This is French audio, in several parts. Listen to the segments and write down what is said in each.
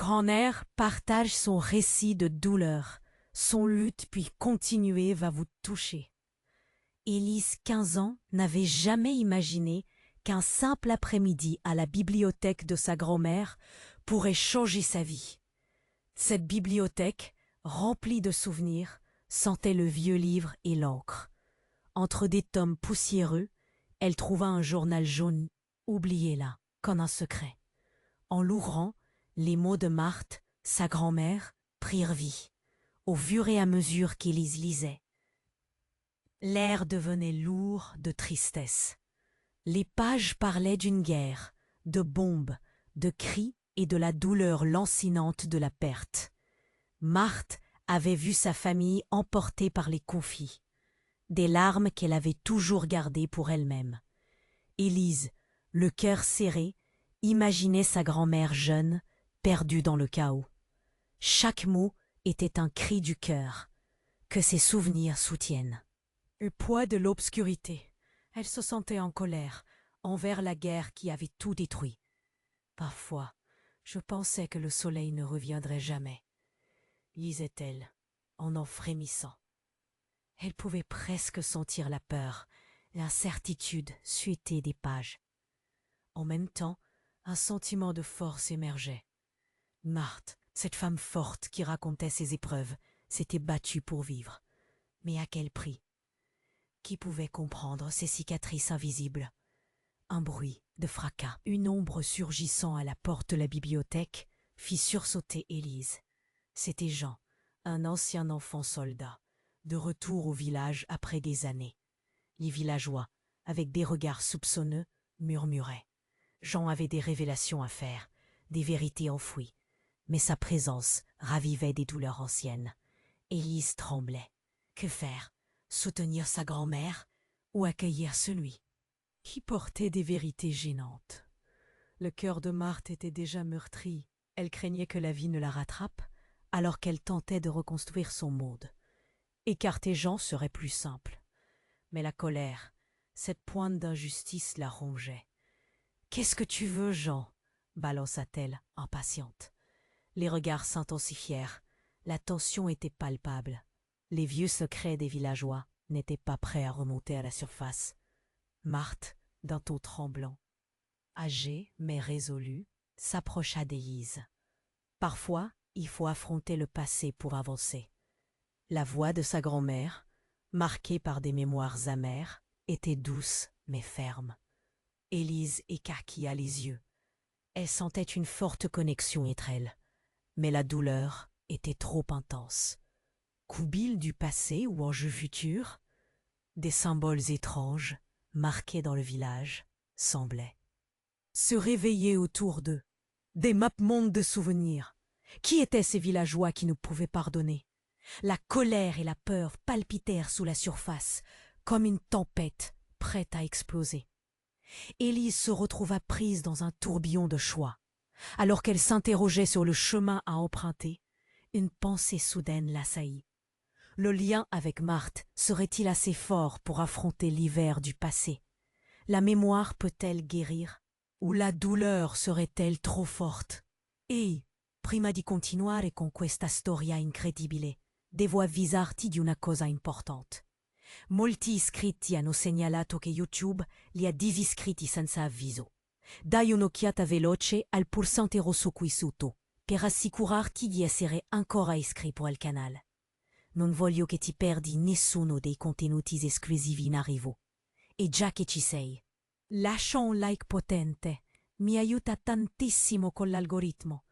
grand-mère partage son récit de douleur. Son lutte puis continuée va vous toucher. Élise, 15 ans, n'avait jamais imaginé qu'un simple après-midi à la bibliothèque de sa grand-mère pourrait changer sa vie. Cette bibliothèque, remplie de souvenirs, sentait le vieux livre et l'encre. Entre des tomes poussiéreux, elle trouva un journal jaune, oublié là, comme un secret. En l'ouvrant, les mots de Marthe, sa grand-mère, prirent vie, au fur et à mesure qu'Élise lisait. L'air devenait lourd de tristesse. Les pages parlaient d'une guerre, de bombes, de cris et de la douleur lancinante de la perte. Marthe avait vu sa famille emportée par les conflits, des larmes qu'elle avait toujours gardées pour elle-même. Élise, le cœur serré, imaginait sa grand-mère jeune, perdue dans le chaos. Chaque mot était un cri du cœur, que ses souvenirs soutiennent. Le poids de l'obscurité. Elle se sentait en colère envers la guerre qui avait tout détruit. Parfois, je pensais que le soleil ne reviendrait jamais, lisait-elle, en frémissant. Elle pouvait presque sentir la peur, l'incertitude suéter des pages. En même temps, un sentiment de force émergeait. Marthe, cette femme forte qui racontait ses épreuves, s'était battue pour vivre. Mais à quel prix? Qui pouvait comprendre ces cicatrices invisibles? Un bruit de fracas, une ombre surgissant à la porte de la bibliothèque, fit sursauter Élise. C'était Jean, un ancien enfant soldat, de retour au village après des années. Les villageois, avec des regards soupçonneux, murmuraient. Jean avait des révélations à faire, des vérités enfouies, mais sa présence ravivait des douleurs anciennes. Élise tremblait. Que faire? Soutenir sa grand-mère ou accueillir celui qui portait des vérités gênantes? Le cœur de Marthe était déjà meurtri. Elle craignait que la vie ne la rattrape, alors qu'elle tentait de reconstruire son monde. Écarter Jean serait plus simple. Mais la colère, cette pointe d'injustice la rongeait. « Qu'est-ce que tu veux, Jean ?» balança-t-elle, impatiente. Les regards s'intensifièrent. La tension était palpable. Les vieux secrets des villageois n'étaient pas prêts à remonter à la surface. Marthe, d'un ton tremblant, âgée mais résolue, s'approcha d'Élise. Parfois, il faut affronter le passé pour avancer. La voix de sa grand-mère, marquée par des mémoires amères, était douce mais ferme. Élise écarquilla les yeux. Elle sentait une forte connexion entre elles, mais la douleur était trop intense. Coubil du passé ou enjeu futur? Des symboles étranges, marqués dans le village, semblaient se réveiller autour d'eux. Des mapes-mondes de souvenirs. Qui étaient ces villageois qui ne pouvaient pardonner? La colère et la peur palpitèrent sous la surface, comme une tempête prête à exploser. Élise se retrouva prise dans un tourbillon de choix. Alors qu'elle s'interrogeait sur le chemin à emprunter, une pensée soudaine l'assaillit. Le lien avec Marthe serait-il assez fort pour affronter l'hiver du passé? La mémoire peut-elle guérir? Ou la douleur serait-elle trop forte? E, prima di continuare con questa storia incredibile, devo avvisarti di una cosa importante. Molti iscritti hanno segnalato che YouTube li ha disiscritti senza avviso. Dai un'occhiata veloce al pulsante rosso qui sotto, per assicurarti di essere ancora iscritto al canale. Non voglio che ti perdi nessuno dei contenuti esclusivi in arrivo. E già che ci sei, lascia un like potente, mi aiuta tantissimo con l'algoritmo.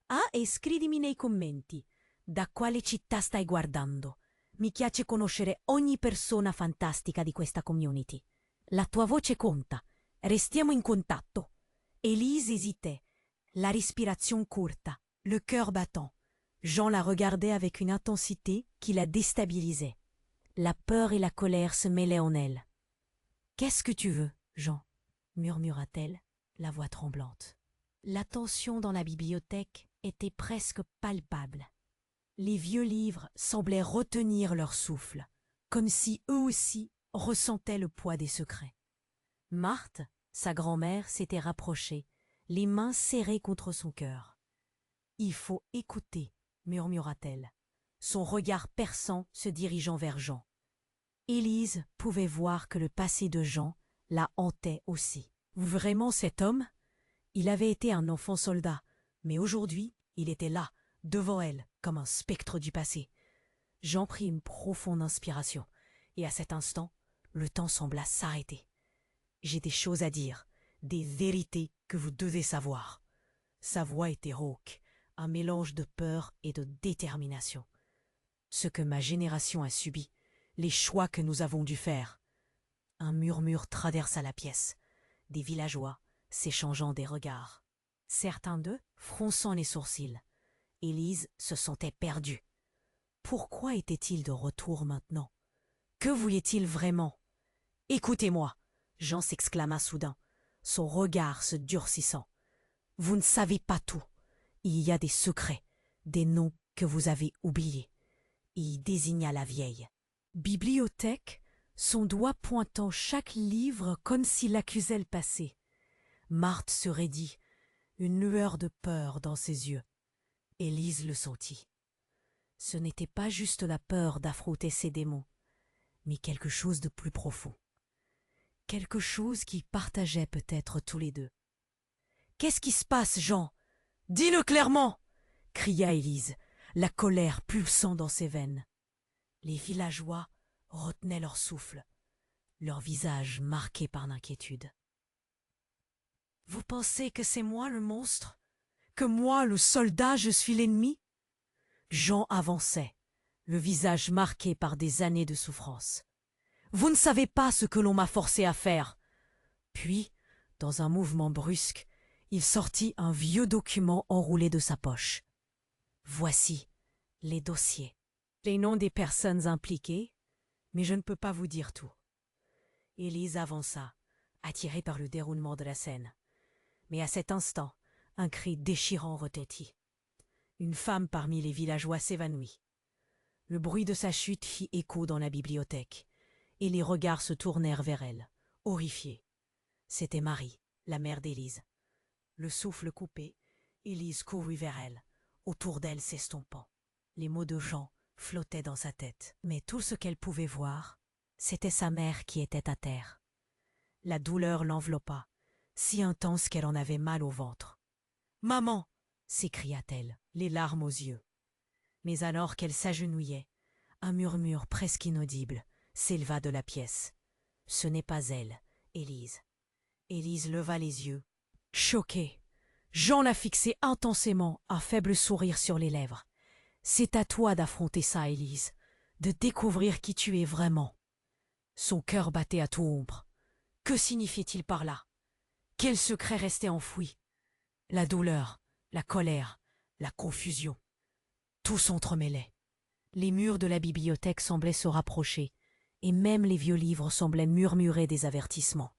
Ah, e scrivimi nei commenti da quale città stai guardando. Mi piace conoscere ogni persona fantastica di questa community. La tua voce conta. Restiamo in contatto. Élise hésitait, la respiration courte, le cœur battant. Jean la regardait avec une intensité qui la déstabilisait. La peur et la colère se mêlaient en elle. « Qu'est-ce que tu veux, Jean ?» murmura-t-elle, la voix tremblante. La tension dans la bibliothèque était presque palpable. Les vieux livres semblaient retenir leur souffle, comme si eux aussi ressentaient le poids des secrets. Marthe, sa grand-mère, s'était rapprochée, les mains serrées contre son cœur. Il faut écouter, murmura-t-elle, son regard perçant se dirigeant vers Jean. Élise pouvait voir que le passé de Jean la hantait aussi. Vraiment cet homme? Il avait été un enfant soldat, mais aujourd'hui, il était là, devant elle, comme un spectre du passé. Jean prit une profonde inspiration, et à cet instant, le temps sembla s'arrêter. J'ai des choses à dire, des vérités que vous devez savoir. Sa voix était rauque, un mélange de peur et de détermination. Ce que ma génération a subi, les choix que nous avons dû faire. Un murmure traversa la pièce, des villageois s'échangeant des regards. Certains d'eux fronçant les sourcils. Élise se sentait perdue. Pourquoi était-il de retour maintenant? Que voulait-il vraiment? Écoutez-moi, Jean s'exclama soudain, son regard se durcissant. Vous ne savez pas tout. Il y a des secrets, des noms que vous avez oubliés. Il désigna la vieille. Bibliothèque, son doigt pointant chaque livre comme s'il accusait le passé. Marthe se raidit, une lueur de peur dans ses yeux. Élise le sentit. Ce n'était pas juste la peur d'affronter ses démons, mais quelque chose de plus profond. Quelque chose qui partageait peut-être tous les deux. « Qu'est-ce qui se passe, Jean? Dis-le clairement !» cria Élise, la colère pulsant dans ses veines. Les villageois retenaient leur souffle, leur visage marqué par l'inquiétude. « Vous pensez que c'est moi le monstre? Que moi, le soldat, je suis l'ennemi ?» Jean avançait, le visage marqué par des années de souffrance. « Vous ne savez pas ce que l'on m'a forcé à faire. » Puis, dans un mouvement brusque, il sortit un vieux document enroulé de sa poche. Voici les dossiers, les noms des personnes impliquées, mais je ne peux pas vous dire tout. Élise avança, attirée par le déroulement de la scène. Mais à cet instant, un cri déchirant retentit. Une femme parmi les villageois s'évanouit. Le bruit de sa chute fit écho dans la bibliothèque, et les regards se tournèrent vers elle, horrifiés. C'était Marie, la mère d'Élise. Le souffle coupé, Élise courut vers elle, autour d'elle s'estompant. Les mots de Jean flottaient dans sa tête, mais tout ce qu'elle pouvait voir, c'était sa mère qui était à terre. La douleur l'enveloppa, si intense qu'elle en avait mal au ventre. « Maman !» s'écria-t-elle, les larmes aux yeux. Mais alors qu'elle s'agenouillait, un murmure presque inaudible s'éleva de la pièce. Ce n'est pas elle, Élise. Élise leva les yeux. Choquée, Jean la fixait intensément, un faible sourire sur les lèvres. « C'est à toi d'affronter ça, Élise, de découvrir qui tu es vraiment. » Son cœur battait à tout rompre. Que signifiait-il par là? Quel secret restait enfoui? La douleur, la colère, la confusion. Tout s'entremêlait. Les murs de la bibliothèque semblaient se rapprocher, et même les vieux livres semblaient murmurer des avertissements.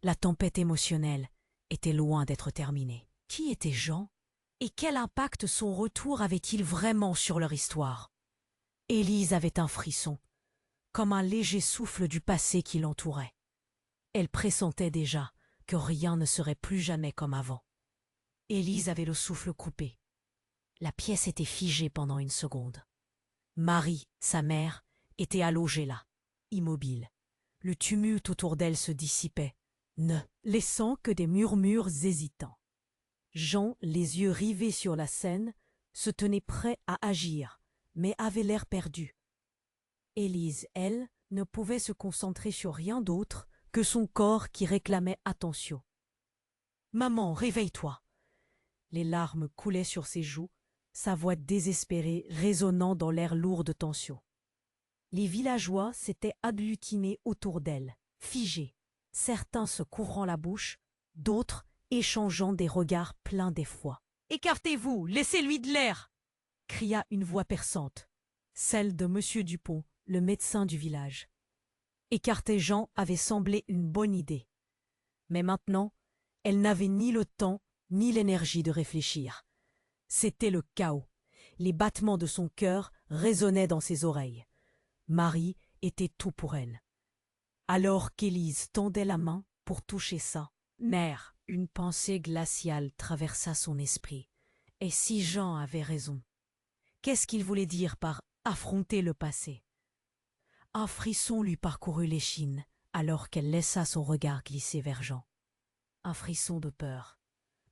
La tempête émotionnelle était loin d'être terminée. Qui était Jean? Et quel impact son retour avait-il vraiment sur leur histoire? Élise avait un frisson, comme un léger souffle du passé qui l'entourait. Elle pressentait déjà que rien ne serait plus jamais comme avant. Élise avait le souffle coupé. La pièce était figée pendant une seconde. Marie, sa mère, était allongée là, immobile. Le tumulte autour d'elle se dissipait, ne laissant que des murmures hésitants. Jean, les yeux rivés sur la scène, se tenait prêt à agir, mais avait l'air perdu. Élise, elle, ne pouvait se concentrer sur rien d'autre que son corps qui réclamait attention. « Maman, réveille-toi !» Les larmes coulaient sur ses joues, sa voix désespérée résonnant dans l'air lourd de tension. Les villageois s'étaient agglutinés autour d'elle, figés, certains se couvrant la bouche, d'autres échangeant des regards pleins d'effroi. « Écartez-vous, laissez-lui de l'air !» cria une voix perçante, celle de M. Dupont, le médecin du village. Écarter Jean avait semblé une bonne idée. Mais maintenant, elle n'avait ni le temps ni l'énergie de réfléchir. C'était le chaos. Les battements de son cœur résonnaient dans ses oreilles. Marie était tout pour elle. Alors qu'Élise tendait la main pour toucher ça, « Mère !» Une pensée glaciale traversa son esprit. Et si Jean avait raison? Qu'est-ce qu'il voulait dire par affronter le passé? Un frisson lui parcourut l'échine alors qu'elle laissa son regard glisser vers Jean. Un frisson de peur,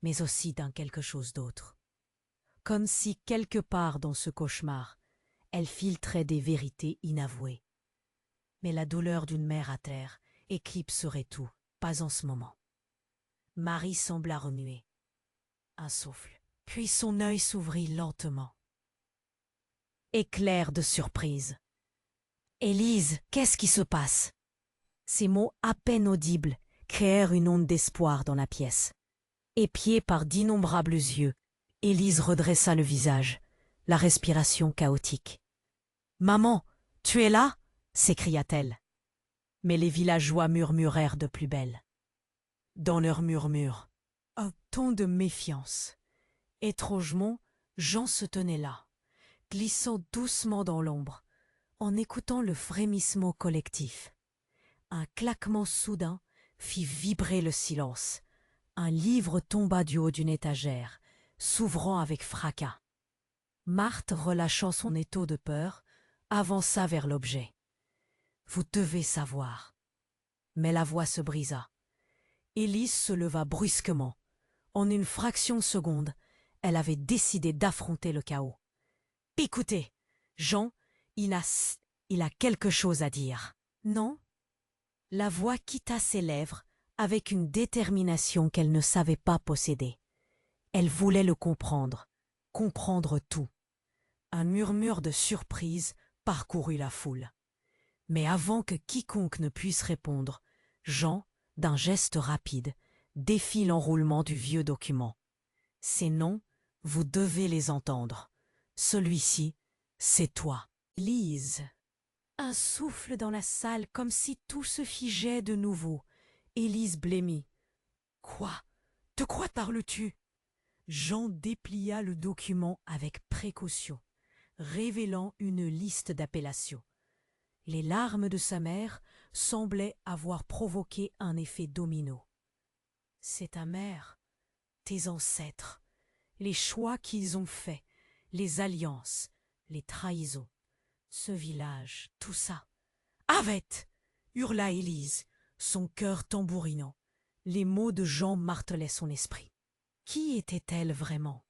mais aussi d'un quelque chose d'autre. Comme si quelque part dans ce cauchemar, elle filtrait des vérités inavouées. Mais la douleur d'une mère à terre éclipserait tout, pas en ce moment. Marie sembla remuer. Un souffle, puis son œil s'ouvrit lentement. Éclair de surprise. Élise, qu'est-ce qui se passe? Ces mots à peine audibles créèrent une onde d'espoir dans la pièce. Épiée par d'innombrables yeux, Élise redressa le visage, la respiration chaotique. « Maman, tu es là ?» s'écria-t-elle. Mais les villageois murmurèrent de plus belle. Dans leur murmure, un ton de méfiance. Étrangement, Jean se tenait là, glissant doucement dans l'ombre, en écoutant le frémissement collectif. Un claquement soudain fit vibrer le silence. Un livre tomba du haut d'une étagère, s'ouvrant avec fracas. Marthe, relâchant son étau de peur, avança vers l'objet. « Vous devez savoir. » Mais la voix se brisa. Élise se leva brusquement. En une fraction de seconde, elle avait décidé d'affronter le chaos. « Écoutez, Jean, il a quelque chose à dire. » « Non ?» La voix quitta ses lèvres avec une détermination qu'elle ne savait pas posséder. Elle voulait le comprendre tout. Un murmure de surprise parcourut la foule. Mais avant que quiconque ne puisse répondre, Jean, d'un geste rapide, défit l'enroulement du vieux document. Ces noms, vous devez les entendre. Celui-ci, c'est toi. Lise. Un souffle dans la salle comme si tout se figeait de nouveau. Élise blêmit. Quoi? De quoi parles-tu? Jean déplia le document avec précaution, révélant une liste d'appellations. Les larmes de sa mère semblaient avoir provoqué un effet domino. C'est ta mère, tes ancêtres, les choix qu'ils ont faits, les alliances, les trahisons, ce village, tout ça. Avette! Hurla Élise, son cœur tambourinant. Les mots de Jean martelaient son esprit. Qui était-elle vraiment?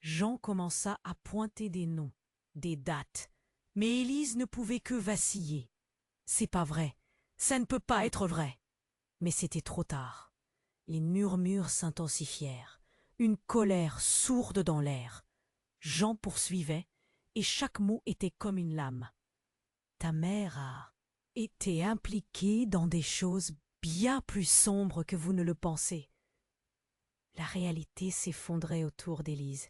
Jean commença à pointer des noms, des dates, mais Élise ne pouvait que vaciller. C'est pas vrai, ça ne peut pas être vrai. Mais c'était trop tard. Les murmures s'intensifièrent, une colère sourde dans l'air. Jean poursuivait, et chaque mot était comme une lame. Ta mère a été impliquée dans des choses bien plus sombres que vous ne le pensez. La réalité s'effondrait autour d'Élise,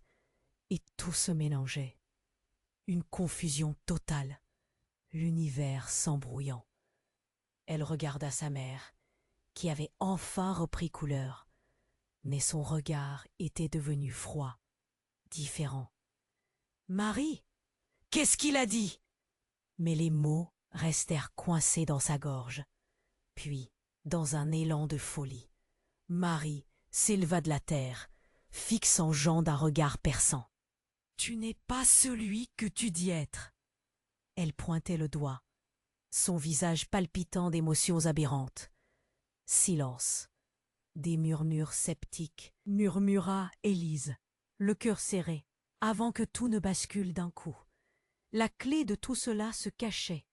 et tout se mélangeait. Une confusion totale, l'univers s'embrouillant. Elle regarda sa mère, qui avait enfin repris couleur, mais son regard était devenu froid, différent. « Marie, qu'est-ce qu'il a dit ?» Mais les mots restèrent coincés dans sa gorge. Puis, dans un élan de folie, Marie s'éleva de la terre, fixant Jean d'un regard perçant. « Tu n'es pas celui que tu dis être. » Elle pointait le doigt, son visage palpitant d'émotions aberrantes. Silence. Des murmures sceptiques, murmura Élise, le cœur serré, avant que tout ne bascule d'un coup. La clé de tout cela se cachait,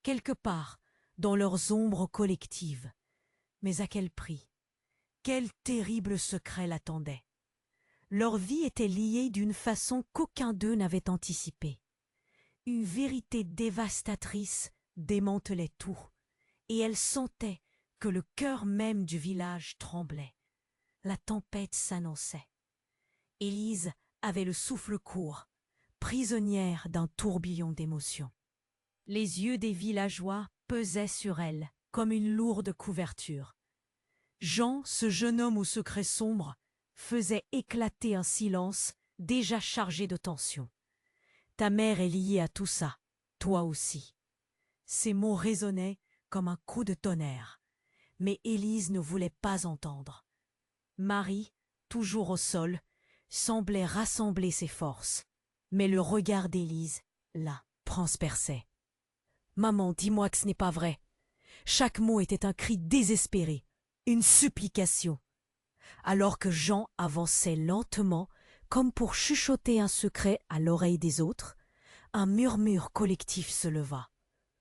quelque part, dans leurs ombres collectives. Mais à quel prix? Quel terrible secret l'attendait? Leur vie était liée d'une façon qu'aucun d'eux n'avait anticipée. Une vérité dévastatrice démantelait tout, et elle sentait que le cœur même du village tremblait. La tempête s'annonçait. Élise avait le souffle court, prisonnière d'un tourbillon d'émotions. Les yeux des villageois pesaient sur elle comme une lourde couverture. Jean, ce jeune homme au secret sombre, faisait éclater un silence déjà chargé de tension. Ta mère est liée à tout ça, toi aussi. Ces mots résonnaient comme un coup de tonnerre, mais Élise ne voulait pas entendre. Marie, toujours au sol, semblait rassembler ses forces. Mais le regard d'Élise, là, transperçait. « Maman, dis-moi que ce n'est pas vrai. » Chaque mot était un cri désespéré, une supplication. Alors que Jean avançait lentement, comme pour chuchoter un secret à l'oreille des autres, un murmure collectif se leva.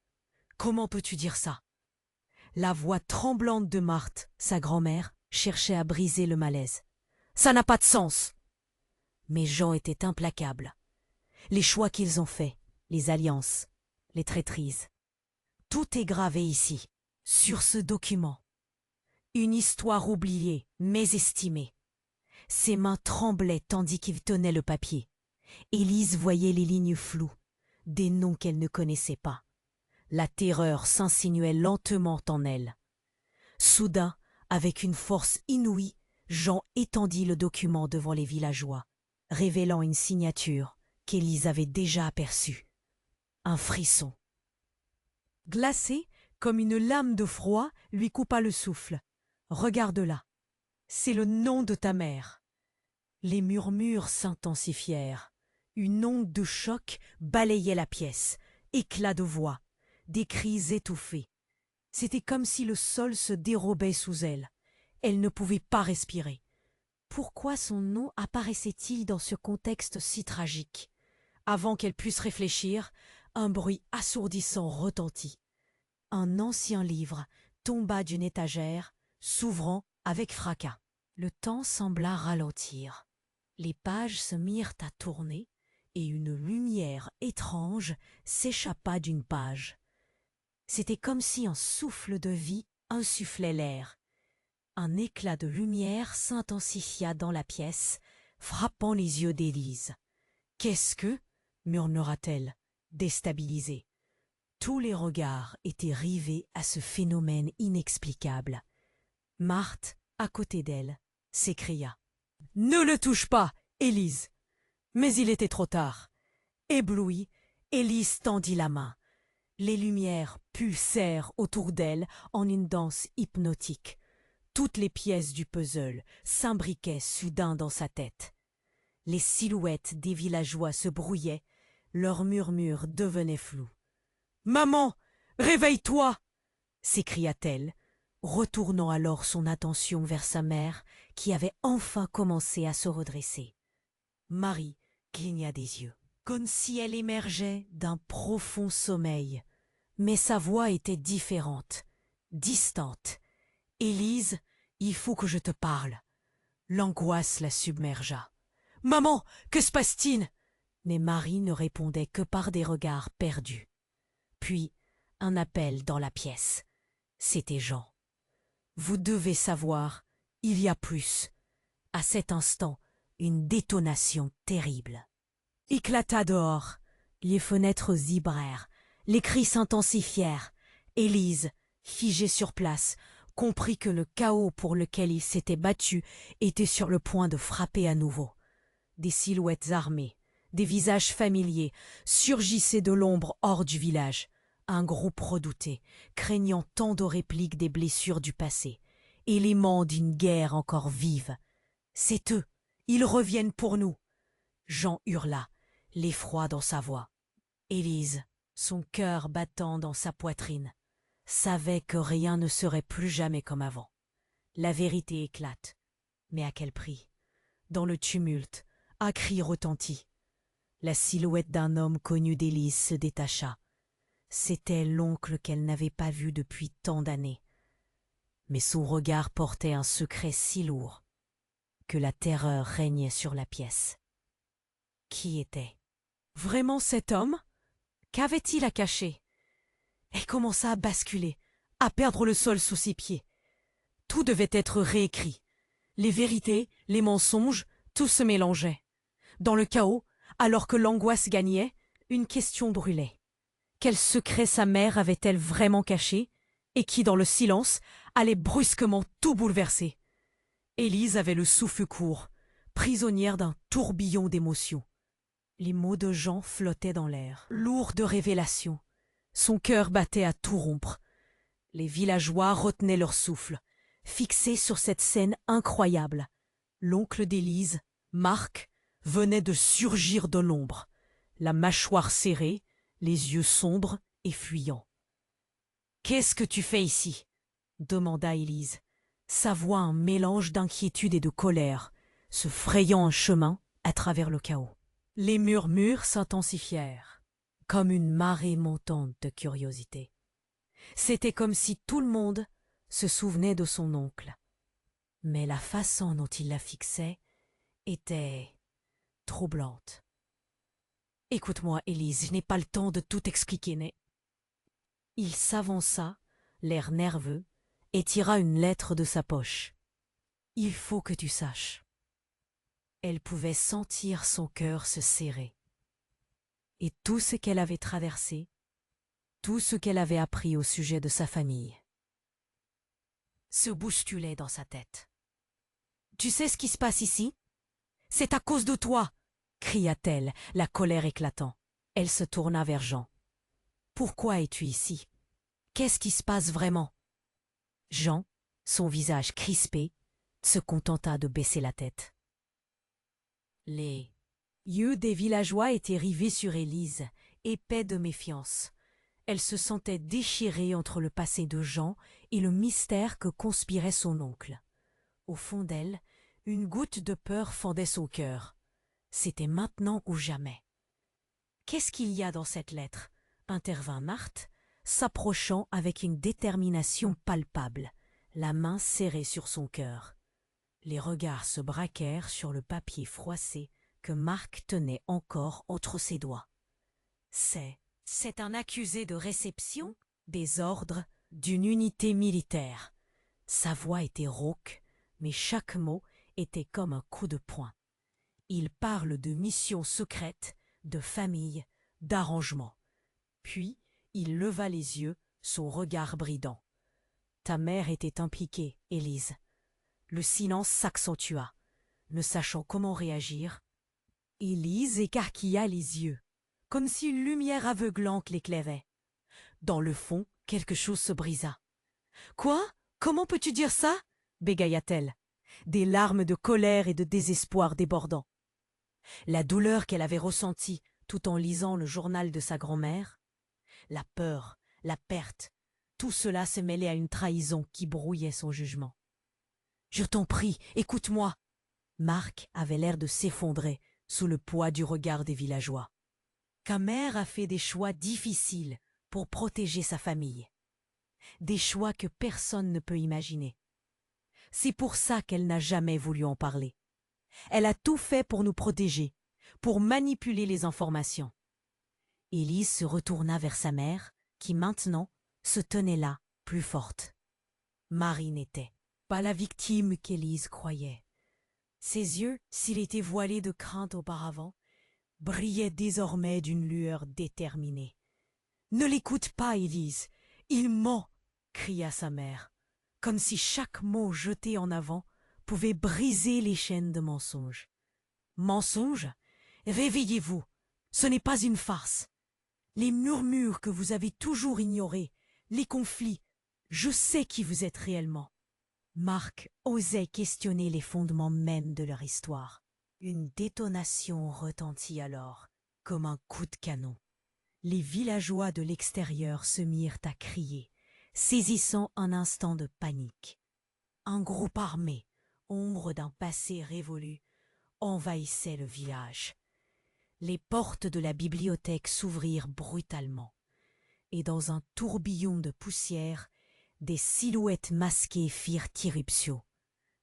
« Comment peux-tu dire ça ?» La voix tremblante de Marthe, sa grand-mère, cherchait à briser le malaise. « Ça n'a pas de sens !» Mais Jean était implacable. Les choix qu'ils ont faits, les alliances, les traîtrises. Tout est gravé ici, sur ce document. Une histoire oubliée, mésestimée. Ses mains tremblaient tandis qu'il tenait le papier. Élise voyait les lignes floues, des noms qu'elle ne connaissait pas. La terreur s'insinuait lentement en elle. Soudain, avec une force inouïe, Jean étendit le document devant les villageois, révélant une signature qu'Élise avait déjà aperçue. Un frisson. Glacé, comme une lame de froid, lui coupa le souffle. « Regarde-la, c'est le nom de ta mère. » Les murmures s'intensifièrent. Une onde de choc balayait la pièce, éclats de voix, des cris étouffés. C'était comme si le sol se dérobait sous elle. Elle ne pouvait pas respirer. Pourquoi son nom apparaissait-il dans ce contexte si tragique? Avant qu'elle puisse réfléchir, un bruit assourdissant retentit. Un ancien livre tomba d'une étagère, s'ouvrant avec fracas. Le temps sembla ralentir. Les pages se mirent à tourner et une lumière étrange s'échappa d'une page. C'était comme si un souffle de vie insufflait l'air. Un éclat de lumière s'intensifia dans la pièce, frappant les yeux d'Élise. « Qu'est-ce que » murmura-t-elle, déstabilisée. Tous les regards étaient rivés à ce phénomène inexplicable. Marthe, à côté d'elle, s'écria. « Ne le touche pas, Élise !» Mais il était trop tard. Éblouie, Élise tendit la main. Les lumières pulsèrent autour d'elle en une danse hypnotique. Toutes les pièces du puzzle s'imbriquaient soudain dans sa tête. Les silhouettes des villageois se brouillaient, leurs murmures devenaient flous. « Maman, réveille-toi !» s'écria-t-elle, retournant alors son attention vers sa mère qui avait enfin commencé à se redresser. Marie cligna des yeux, comme si elle émergeait d'un profond sommeil. Mais sa voix était différente, distante. « Élise, il faut que je te parle. » L'angoisse la submergea. « Maman, que se passe-t-il » Mais Marie ne répondait que par des regards perdus. Puis, un appel dans la pièce. C'était Jean. « Vous devez savoir, il y a plus. » À cet instant, une détonation terrible éclata dehors. Les fenêtres vibrèrent, les cris s'intensifièrent. Élise, figée sur place, comprit que le chaos pour lequel il s'était battu était sur le point de frapper à nouveau. Des silhouettes armées, des visages familiers surgissaient de l'ombre hors du village. Un groupe redouté, craignant tant de répliques des blessures du passé, éléments d'une guerre encore vive. « C'est eux, ils reviennent pour nous !» Jean hurla, l'effroi dans sa voix. Élise, son cœur battant dans sa poitrine, savait que rien ne serait plus jamais comme avant. La vérité éclate, mais à quel prix? Dans le tumulte, un cri retentit. La silhouette d'un homme connu d'Élise se détacha. C'était l'oncle qu'elle n'avait pas vu depuis tant d'années. Mais son regard portait un secret si lourd que la terreur régnait sur la pièce. Qui était vraiment cet homme? Qu'avait-il à cacher? Elle commença à basculer, à perdre le sol sous ses pieds. Tout devait être réécrit. Les vérités, les mensonges, tout se mélangeait. Dans le chaos, alors que l'angoisse gagnait, une question brûlait. Quel secret sa mère avait-elle vraiment caché et qui, dans le silence, allait brusquement tout bouleverser? Élise avait le souffle court, prisonnière d'un tourbillon d'émotions. Les mots de Jean flottaient dans l'air, lourds de révélations. Son cœur battait à tout rompre. Les villageois retenaient leur souffle, fixés sur cette scène incroyable. L'oncle d'Élise, Marc venait de surgir de l'ombre, la mâchoire serrée, les yeux sombres et fuyants. « Qu'est-ce que tu fais ici ?» demanda Élise, sa voix un mélange d'inquiétude et de colère, se frayant un chemin à travers le chaos. Les murmures s'intensifièrent, comme une marée montante de curiosité. C'était comme si tout le monde se souvenait de son oncle. Mais la façon dont il la fixait était troublante. « Écoute-moi, Élise, je n'ai pas le temps de tout expliquer, mais... » Il s'avança, l'air nerveux, et tira une lettre de sa poche. « Il faut que tu saches. » Elle pouvait sentir son cœur se serrer. Et tout ce qu'elle avait traversé, tout ce qu'elle avait appris au sujet de sa famille, se bousculait dans sa tête. « Tu sais ce qui se passe ici? C'est à cause de toi !» cria-t-elle, la colère éclatant. Elle se tourna vers Jean. « Pourquoi es-tu ici? Qu'est-ce qui se passe vraiment ?» Jean, son visage crispé, se contenta de baisser la tête. Les yeux des villageois étaient rivés sur Élise, épais de méfiance. Elle se sentait déchirée entre le passé de Jean et le mystère que conspirait son oncle. Au fond d'elle, une goutte de peur fendait son cœur. C'était maintenant ou jamais. « Qu'est-ce qu'il y a dans cette lettre ?» intervint Marthe, s'approchant avec une détermination palpable, la main serrée sur son cœur. Les regards se braquèrent sur le papier froissé que Marc tenait encore entre ses doigts. « C'est un accusé de réception des ordres d'une unité militaire. » Sa voix était rauque, mais chaque mot était comme un coup de poing. Il parle de missions secrètes, de famille, d'arrangement. Puis, il leva les yeux, son regard bridant. « Ta mère était impliquée, Élise. » Le silence s'accentua. Ne sachant comment réagir, Élise écarquilla les yeux, comme si une lumière aveuglante l'éclairait. Dans le fond, quelque chose se brisa. « Quoi? Comment peux-tu dire ça ?» bégaya-t-elle, des larmes de colère et de désespoir débordant. La douleur qu'elle avait ressentie tout en lisant le journal de sa grand-mère, la peur, la perte, tout cela se mêlait à une trahison qui brouillait son jugement. « Je t'en prie, écoute-moi !» Marc avait l'air de s'effondrer sous le poids du regard des villageois. « Ta mère a fait des choix difficiles pour protéger sa famille. Des choix que personne ne peut imaginer. C'est pour ça qu'elle n'a jamais voulu en parler. Elle a tout fait pour nous protéger, pour manipuler les informations. » Élise se retourna vers sa mère, qui maintenant se tenait là, plus forte. Marie n'était pas la victime qu'Élise croyait. Ses yeux, s'ils étaient voilés de crainte auparavant, brillaient désormais d'une lueur déterminée. « Ne l'écoute pas, Élise, il ment !» cria sa mère, comme si chaque mot jeté en avant pouvait briser les chaînes de mensonges. « Mensonge? Réveillez-vous, ce n'est pas une farce. Les murmures que vous avez toujours ignorés, les conflits, je sais qui vous êtes réellement. » Marc osait questionner les fondements mêmes de leur histoire. Une détonation retentit alors, comme un coup de canon. Les villageois de l'extérieur se mirent à crier, saisissant un instant de panique. Un groupe armé, ombre d'un passé révolu, envahissait le village. Les portes de la bibliothèque s'ouvrirent brutalement, et dans un tourbillon de poussière, des silhouettes masquées firent irruption,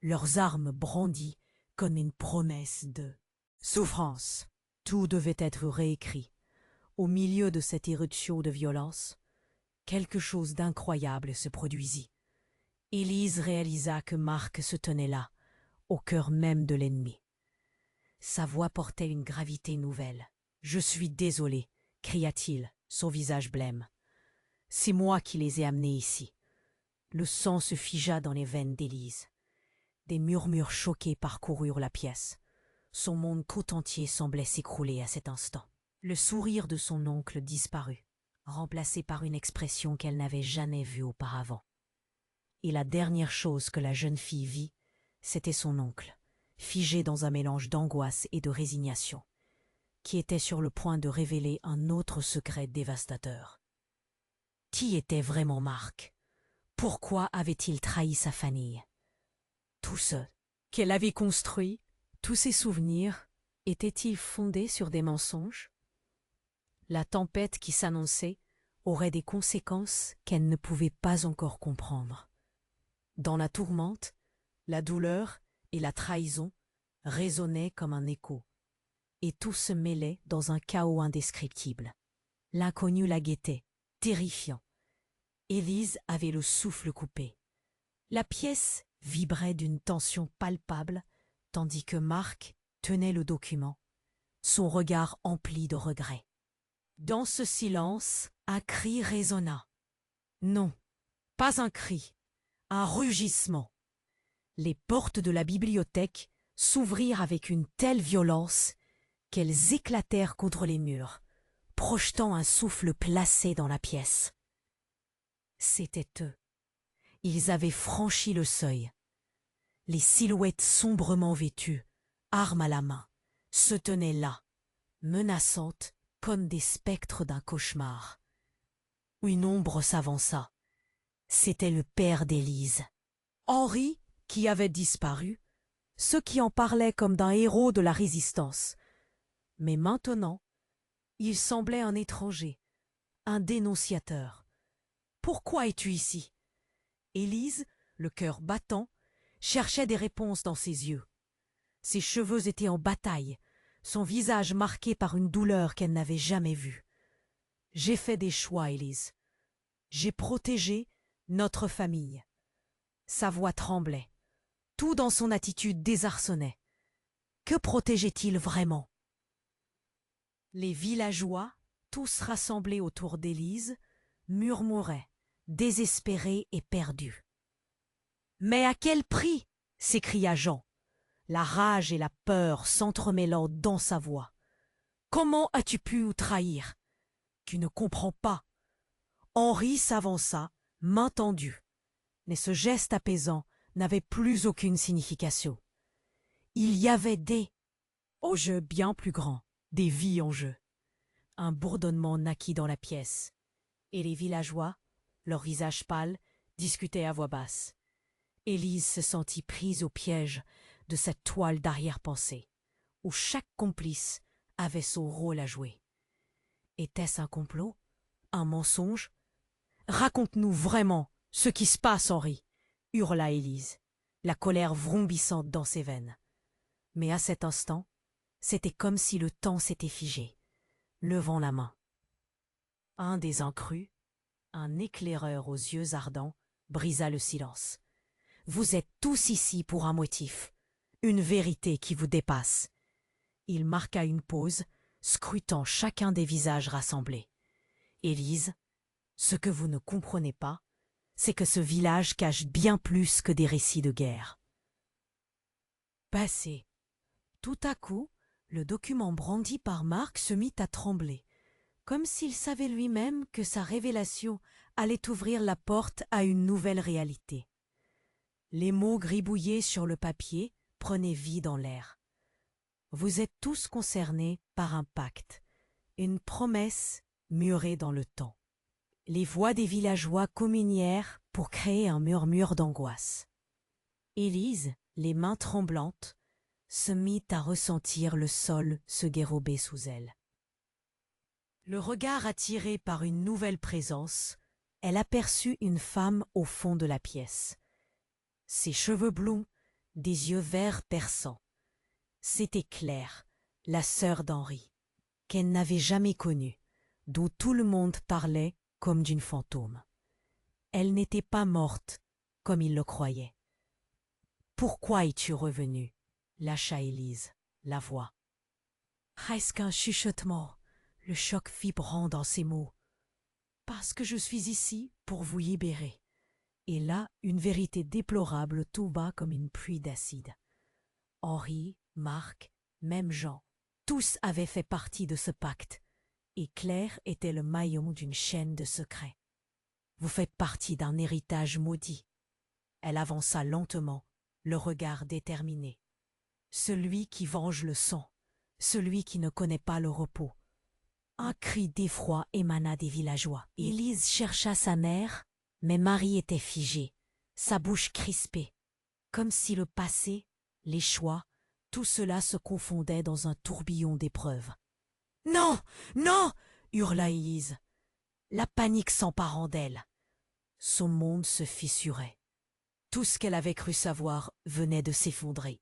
leurs armes brandies comme une promesse de souffrance. Tout devait être réécrit. Au milieu de cette éruption de violence, quelque chose d'incroyable se produisit. Élise réalisa que Marc se tenait là, au cœur même de l'ennemi. Sa voix portait une gravité nouvelle. « Je suis désolé, » cria-t-il, son visage blême. « C'est moi qui les ai amenés ici. » Le sang se figea dans les veines d'Élise. Des murmures choqués parcoururent la pièce. Son monde tout entier semblait s'écrouler à cet instant. Le sourire de son oncle disparut, remplacé par une expression qu'elle n'avait jamais vue auparavant. Et la dernière chose que la jeune fille vit, c'était son oncle, figé dans un mélange d'angoisse et de résignation, qui était sur le point de révéler un autre secret dévastateur. Qui était vraiment Mark? Pourquoi avait-il trahi sa famille? Tout ce qu'elle avait construit, tous ses souvenirs, étaient-ils fondés sur des mensonges? La tempête qui s'annonçait aurait des conséquences qu'elle ne pouvait pas encore comprendre. Dans la tourmente, la douleur et la trahison résonnaient comme un écho, et tout se mêlait dans un chaos indescriptible. L'inconnu la guettait, terrifiant. Élise avait le souffle coupé. La pièce vibrait d'une tension palpable, tandis que Mark tenait le document, son regard empli de regret. Dans ce silence, un cri résonna. Non, pas un cri, un rugissement. Les portes de la bibliothèque s'ouvrirent avec une telle violence qu'elles éclatèrent contre les murs, projetant un souffle glacé dans la pièce. C'étaient eux. Ils avaient franchi le seuil. Les silhouettes sombrement vêtues, armes à la main, se tenaient là, menaçantes comme des spectres d'un cauchemar. Une ombre s'avança. C'était le père d'Élise. Henri, qui avait disparu, ceux qui en parlaient comme d'un héros de la résistance. Mais maintenant, il semblait un étranger, un dénonciateur. « Pourquoi es-tu ici ?» Élise, le cœur battant, cherchait des réponses dans ses yeux. Ses cheveux étaient en bataille, son visage marqué par une douleur qu'elle n'avait jamais vue. « J'ai fait des choix, Élise. J'ai protégé notre famille. » Sa voix tremblait. Tout dans son attitude désarçonnait. Que protégeait-il vraiment? Les villageois, tous rassemblés autour d'Élise, murmuraient, désespérés et perdus. « Mais à quel prix ?» s'écria Jean, la rage et la peur s'entremêlant dans sa voix. « Comment as-tu pu nous trahir? Tu ne comprends pas. » Henri s'avança, main tendue. Mais ce geste apaisant n'avait plus aucune signification. Il y avait des enjeux bien plus grands, des vies en jeu. Un bourdonnement naquit dans la pièce, et les villageois, leurs visages pâles, discutaient à voix basse. Élise se sentit prise au piège de cette toile d'arrière-pensée, où chaque complice avait son rôle à jouer. Était-ce un complot? Un mensonge? Raconte-nous vraiment ce qui se passe, Henri, hurla Élise, la colère vrombissante dans ses veines. Mais à cet instant, c'était comme si le temps s'était figé, levant la main. Un des incrus, un éclaireur aux yeux ardents, brisa le silence. « Vous êtes tous ici pour un motif, une vérité qui vous dépasse. » Il marqua une pause, scrutant chacun des visages rassemblés. « Élise, ce que vous ne comprenez pas, c'est que ce village cache bien plus que des récits de guerre. » Passé. Tout à coup, le document brandi par Mark se mit à trembler, comme s'il savait lui-même que sa révélation allait ouvrir la porte à une nouvelle réalité. Les mots gribouillés sur le papier prenaient vie dans l'air. Vous êtes tous concernés par un pacte, une promesse murée dans le temps. Les voix des villageois communièrent pour créer un murmure d'angoisse. Élise, les mains tremblantes, se mit à ressentir le sol se guérober sous elle. Le regard attiré par une nouvelle présence, elle aperçut une femme au fond de la pièce. Ses cheveux blonds, des yeux verts perçants. C'était Claire, la sœur d'Henri, qu'elle n'avait jamais connue, dont tout le monde parlait comme d'une fantôme. Elle n'était pas morte, comme il le croyait. « Pourquoi es-tu revenue ?» lâcha Élise, la voix. Presque un chuchotement, le choc vibrant dans ses mots. « Parce que je suis ici pour vous libérer. » Et là, une vérité déplorable tomba comme une pluie d'acide. Henri, Marc, même Jean, tous avaient fait partie de ce pacte, et Claire était le maillon d'une chaîne de secrets. Vous faites partie d'un héritage maudit. Elle avança lentement, le regard déterminé. celui qui venge le sang, celui qui ne connaît pas le repos. Un cri d'effroi émana des villageois. Élise chercha sa mère, mais Marie était figée, sa bouche crispée, comme si le passé, les choix, tout cela se confondait dans un tourbillon d'épreuves. « Non, non !» hurla Élise. La panique s'emparant d'elle. Son monde se fissurait. Tout ce qu'elle avait cru savoir venait de s'effondrer.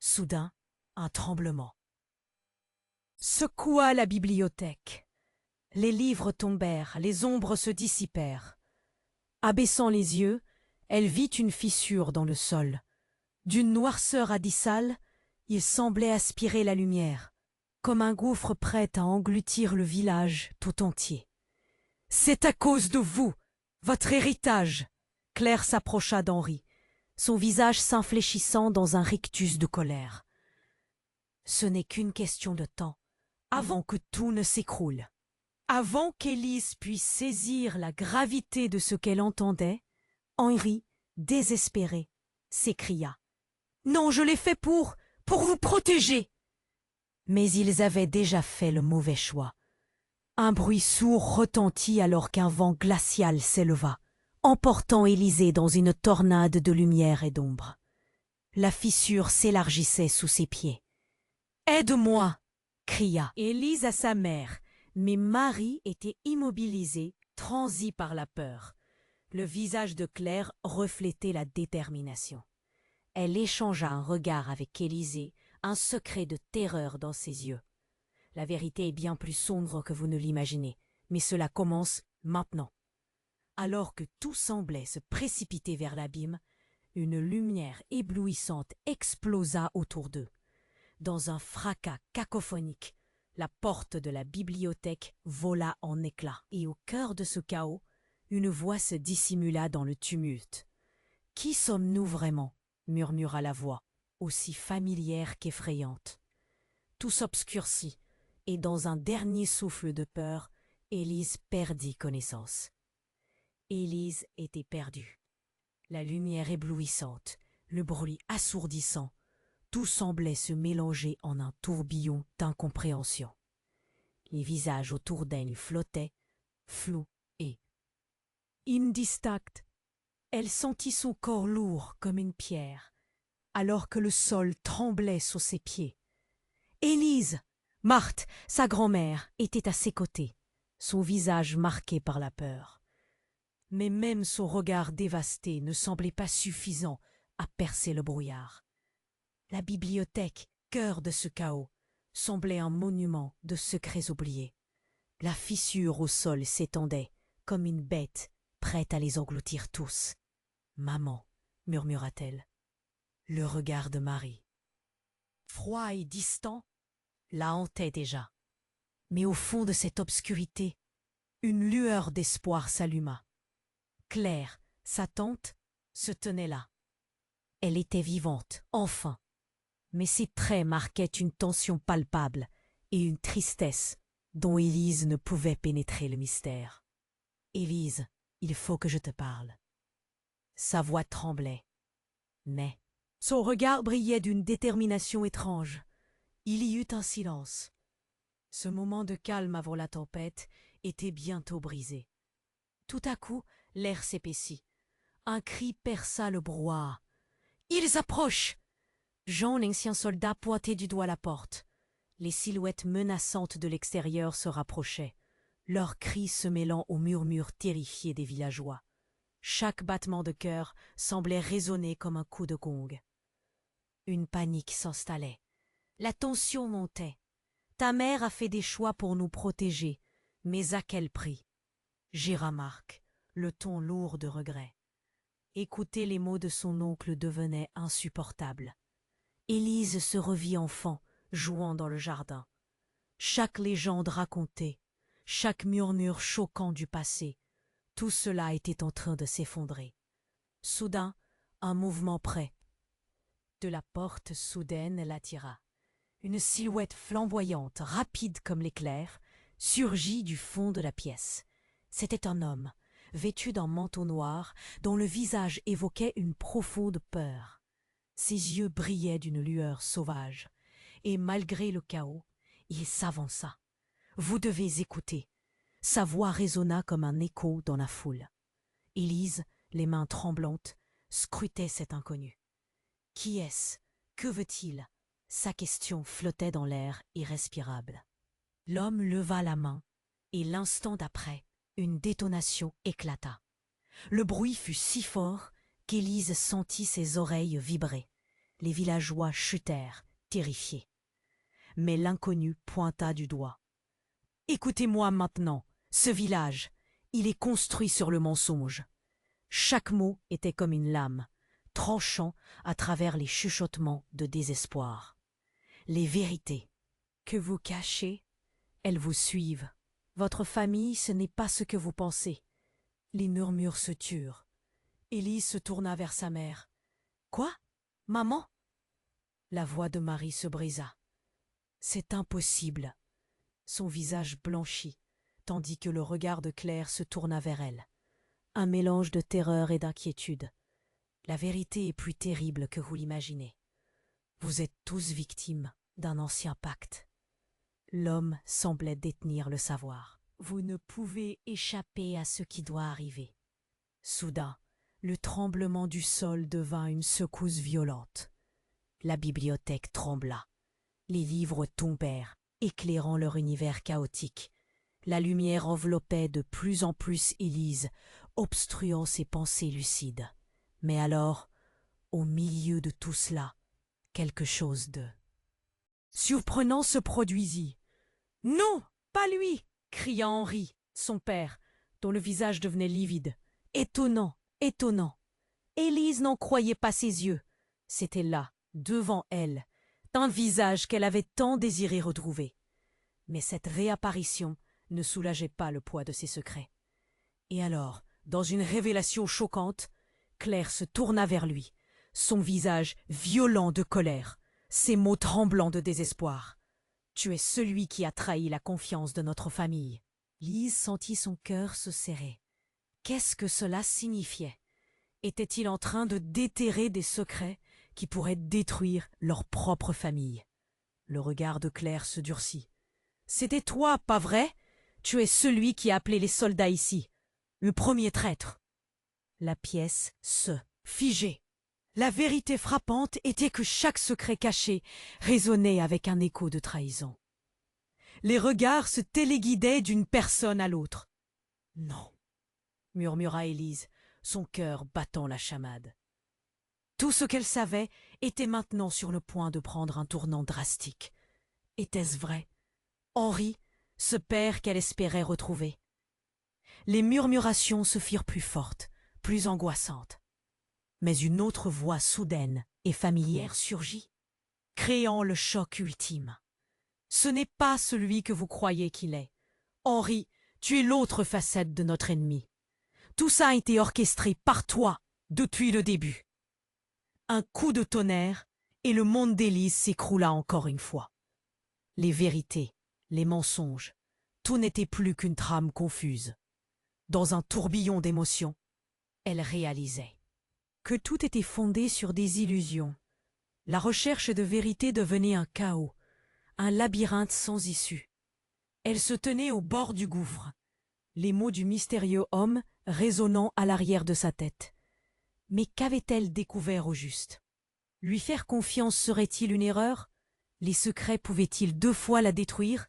Soudain, un tremblement secoua la bibliothèque. Les livres tombèrent, les ombres se dissipèrent. Abaissant les yeux, elle vit une fissure dans le sol. D'une noirceur abyssale, il semblait aspirer la lumière, comme un gouffre prêt à engloutir le village tout entier. « C'est à cause de vous, votre héritage !» Claire s'approcha d'Henri, son visage s'infléchissant dans un rictus de colère. « Ce n'est qu'une question de temps, avant que tout ne s'écroule. » Avant qu'Élise puisse saisir la gravité de ce qu'elle entendait, Henri, désespéré, s'écria. « Non, je l'ai fait pour vous protéger !» Mais ils avaient déjà fait le mauvais choix. Un bruit sourd retentit alors qu'un vent glacial s'éleva, emportant Élisée dans une tornade de lumière et d'ombre. La fissure s'élargissait sous ses pieds. « Aide-moi !» cria Élise à sa mère, mais Marie était immobilisée, transie par la peur. Le visage de Claire reflétait la détermination. Elle échangea un regard avec Élisée, un secret de terreur dans ses yeux. La vérité est bien plus sombre que vous ne l'imaginez, mais cela commence maintenant. Alors que tout semblait se précipiter vers l'abîme, une lumière éblouissante explosa autour d'eux. Dans un fracas cacophonique, la porte de la bibliothèque vola en éclats, et au cœur de ce chaos, une voix se dissimula dans le tumulte. « Qui sommes-nous vraiment ?» murmura la voix, aussi familière qu'effrayante. Tout s'obscurcit, et dans un dernier souffle de peur, Élise perdit connaissance. Élise était perdue. La lumière éblouissante, le bruit assourdissant, tout semblait se mélanger en un tourbillon d'incompréhension. Les visages autour d'elle flottaient, flous et indistincts. Elle sentit son corps lourd comme une pierre, alors que le sol tremblait sous ses pieds. Élise! Marthe, sa grand-mère, était à ses côtés, son visage marqué par la peur. Mais même son regard dévasté ne semblait pas suffisant à percer le brouillard. La bibliothèque, cœur de ce chaos, semblait un monument de secrets oubliés. La fissure au sol s'étendait, comme une bête prête à les engloutir tous. « Maman » murmura-t-elle. Le regard de Marie, froid et distant, la hantait déjà. Mais au fond de cette obscurité, une lueur d'espoir s'alluma. Claire, sa tante, se tenait là. Elle était vivante, enfin. Mais ses traits marquaient une tension palpable et une tristesse dont Élise ne pouvait pénétrer le mystère. « Élise, il faut que je te parle. » Sa voix tremblait, mais son regard brillait d'une détermination étrange. Il y eut un silence. Ce moment de calme avant la tempête était bientôt brisé. Tout à coup, l'air s'épaissit. Un cri perça le brouhaha. « Ils approchent !» Jean, l'ancien soldat, pointait du doigt la porte. Les silhouettes menaçantes de l'extérieur se rapprochaient, leurs cris se mêlant aux murmures terrifiés des villageois. Chaque battement de cœur semblait résonner comme un coup de gong. Une panique s'installait. La tension montait. Ta mère a fait des choix pour nous protéger, mais à quel prix? Gira Marc, le ton lourd de regret. Écouter les mots de son oncle devenait insupportable. Élise se revit enfant, jouant dans le jardin. Chaque légende racontée, chaque murmure choquant du passé, tout cela était en train de s'effondrer. Soudain, un mouvement près. De la porte soudaine l'attira. Une silhouette flamboyante, rapide comme l'éclair, surgit du fond de la pièce. C'était un homme, vêtu d'un manteau noir, dont le visage évoquait une profonde peur. Ses yeux brillaient d'une lueur sauvage, et malgré le chaos, il s'avança. « Vous devez écouter. » Sa voix résonna comme un écho dans la foule. Élise, les mains tremblantes, scrutait cet inconnu. Qui est-ce? Que veut-il? Sa question flottait dans l'air irrespirable. L'homme leva la main, et l'instant d'après, une détonation éclata. Le bruit fut si fort qu'Élise sentit ses oreilles vibrer. Les villageois chutèrent, terrifiés. Mais l'inconnu pointa du doigt. « Écoutez-moi maintenant, ce village, il est construit sur le mensonge. » Chaque mot était comme une lame, tranchant à travers les chuchotements de désespoir. Les vérités que vous cachez, elles vous suivent. Votre famille, ce n'est pas ce que vous pensez. Les murmures se turent. Élise se tourna vers sa mère. « Quoi? Maman ?» La voix de Marie se brisa. « C'est impossible. » Son visage blanchit, tandis que le regard de Claire se tourna vers elle. Un mélange de terreur et d'inquiétude. La vérité est plus terrible que vous l'imaginez. Vous êtes tous victimes d'un ancien pacte. L'homme semblait détenir le savoir. Vous ne pouvez échapper à ce qui doit arriver. Soudain, le tremblement du sol devint une secousse violente. La bibliothèque trembla. Les livres tombèrent, éclairant leur univers chaotique. La lumière enveloppait de plus en plus Élise, obstruant ses pensées lucides. Mais alors, au milieu de tout cela, quelque chose de surprenant se produisit. « Non, pas lui !» cria Henri, son père, dont le visage devenait livide. « Étonnant, étonnant !» Élise n'en croyait pas ses yeux. C'était là, devant elle, un visage qu'elle avait tant désiré retrouver. Mais cette réapparition ne soulageait pas le poids de ses secrets. Et alors, dans une révélation choquante, Claire se tourna vers lui, son visage violent de colère, ses mots tremblants de désespoir. « Tu es celui qui a trahi la confiance de notre famille. » Lise sentit son cœur se serrer. Qu'est-ce que cela signifiait? Était-il en train de déterrer des secrets qui pourraient détruire leur propre famille? Le regard de Claire se durcit. « C'était toi, pas vrai? Tu es celui qui a appelé les soldats ici. Le premier traître. » La pièce se figeait. La vérité frappante était que chaque secret caché résonnait avec un écho de trahison. Les regards se téléguidaient d'une personne à l'autre. « Non, » murmura Élise, son cœur battant la chamade. Tout ce qu'elle savait était maintenant sur le point de prendre un tournant drastique. Était-ce vrai? Henri, ce père qu'elle espérait retrouver. Les murmurations se firent plus fortes, plus angoissantes. Mais une autre voix soudaine et familière surgit, créant le choc ultime. Ce n'est pas celui que vous croyez qu'il est. Henri, tu es l'autre facette de notre ennemi. Tout ça a été orchestré par toi depuis le début. Un coup de tonnerre et le monde d'Élise s'écroula encore une fois. Les vérités, les mensonges, tout n'était plus qu'une trame confuse. Dans un tourbillon d'émotions, elle réalisait que tout était fondé sur des illusions. La recherche de vérité devenait un chaos, un labyrinthe sans issue. Elle se tenait au bord du gouffre, les mots du mystérieux homme résonnant à l'arrière de sa tête. Mais qu'avait-elle découvert au juste? Lui faire confiance serait-il une erreur? Les secrets pouvaient-ils 2 fois la détruire?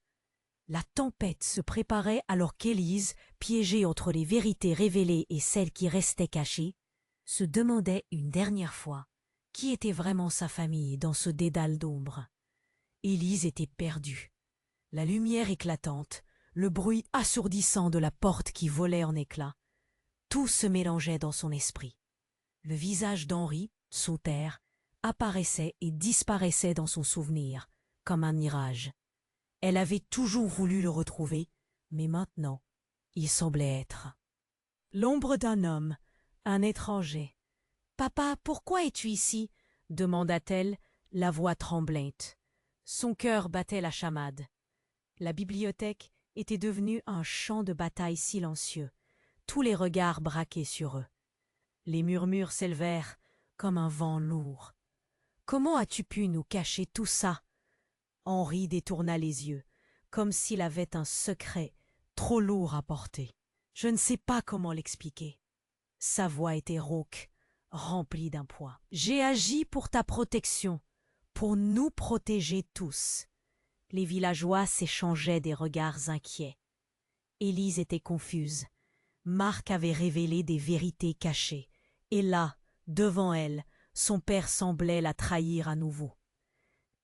La tempête se préparait alors qu'Élise, piégée entre les vérités révélées et celles qui restaient cachées, se demandait une dernière fois qui était vraiment sa famille dans ce dédale d'ombre. Élise était perdue. La lumière éclatante, le bruit assourdissant de la porte qui volait en éclats, tout se mélangeait dans son esprit. Le visage d'Henri, Sauterre, apparaissait et disparaissait dans son souvenir, comme un mirage. Elle avait toujours voulu le retrouver, mais maintenant, il semblait être l'ombre d'un homme, un étranger. « Papa, pourquoi es-tu ici ?» demanda-t-elle, la voix tremblante. Son cœur battait la chamade. La bibliothèque était devenue un champ de bataille silencieux, tous les regards braqués sur eux. Les murmures s'élevèrent comme un vent lourd. Comment as-tu pu nous cacher tout ça? Henri détourna les yeux, comme s'il avait un secret trop lourd à porter. Je ne sais pas comment l'expliquer. Sa voix était rauque, remplie d'un poids. J'ai agi pour ta protection, pour nous protéger tous. Les villageois s'échangeaient des regards inquiets. Élise était confuse. Marc avait révélé des vérités cachées, et là, devant elle, son père semblait la trahir à nouveau.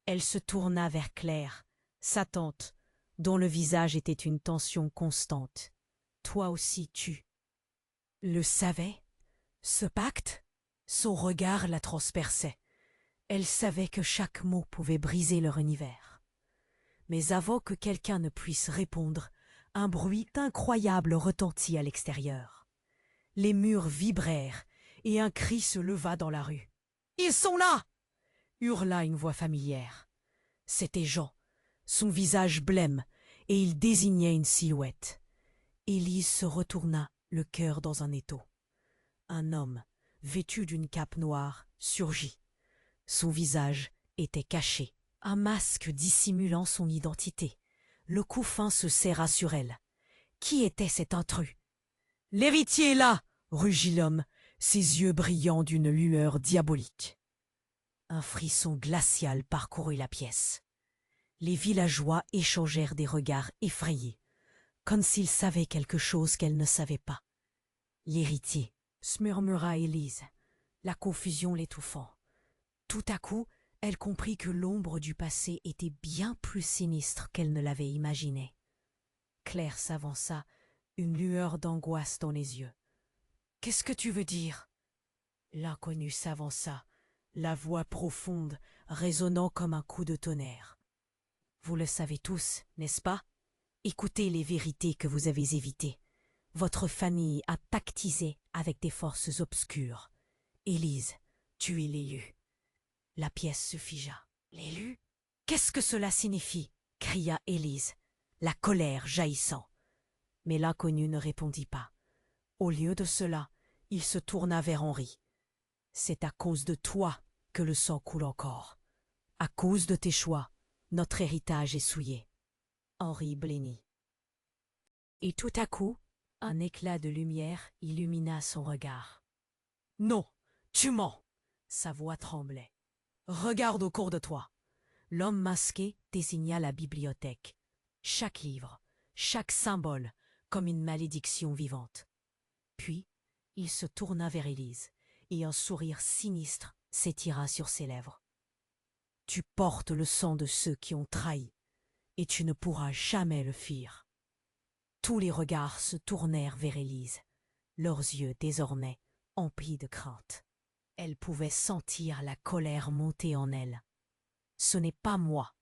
Elle se tourna vers Claire, sa tante, dont le visage était une tension constante. « Toi aussi tu le savais, ce pacte ?» Son regard la transperçait. Elle savait que chaque mot pouvait briser leur univers. Mais avant que quelqu'un ne puisse répondre, un bruit incroyable retentit à l'extérieur. Les murs vibrèrent et un cri se leva dans la rue. « Ils sont là !» hurla une voix familière. C'était Jean, son visage blême, et il désignait une silhouette. Élise se retourna, le cœur dans un étau. Un homme, vêtu d'une cape noire, surgit. Son visage était caché, un masque dissimulant son identité. Le cou fin se serra sur elle. Qui était cet intrus? « L'héritier est là !» rugit l'homme, ses yeux brillants d'une lueur diabolique. Un frisson glacial parcourut la pièce. Les villageois échangèrent des regards effrayés, comme s'ils savaient quelque chose qu'elle ne savait pas. « L'héritier !» se murmura Élise, la confusion l'étouffant. Tout à coup, elle comprit que l'ombre du passé était bien plus sinistre qu'elle ne l'avait imaginé. Claire s'avança, une lueur d'angoisse dans les yeux. « Qu'est-ce que tu veux dire ?» L'inconnu s'avança, la voix profonde résonnant comme un coup de tonnerre. « Vous le savez tous, n'est-ce pas? Écoutez les vérités que vous avez évitées. Votre famille a pactisé avec des forces obscures. Élise, tu es l'élu. » La pièce se figea. « L'élu? Qu'est-ce que cela signifie ?» cria Élise, la colère jaillissant. Mais l'inconnu ne répondit pas. Au lieu de cela, il se tourna vers Henri. « C'est à cause de toi que le sang coule encore. À cause de tes choix, notre héritage est souillé. » Henri blêmit. Et tout à coup, un éclat de lumière illumina son regard. « Non, tu mens !» Sa voix tremblait. « Regarde autour de toi. » L'homme masqué désigna la bibliothèque. Chaque livre, chaque symbole, comme une malédiction vivante. Puis, il se tourna vers Élise, et un sourire sinistre s'étira sur ses lèvres. « Tu portes le sang de ceux qui ont trahi, et tu ne pourras jamais le fuir. » Tous les regards se tournèrent vers Élise, leurs yeux désormais emplis de crainte. Elle pouvait sentir la colère monter en elle. « Ce n'est pas moi.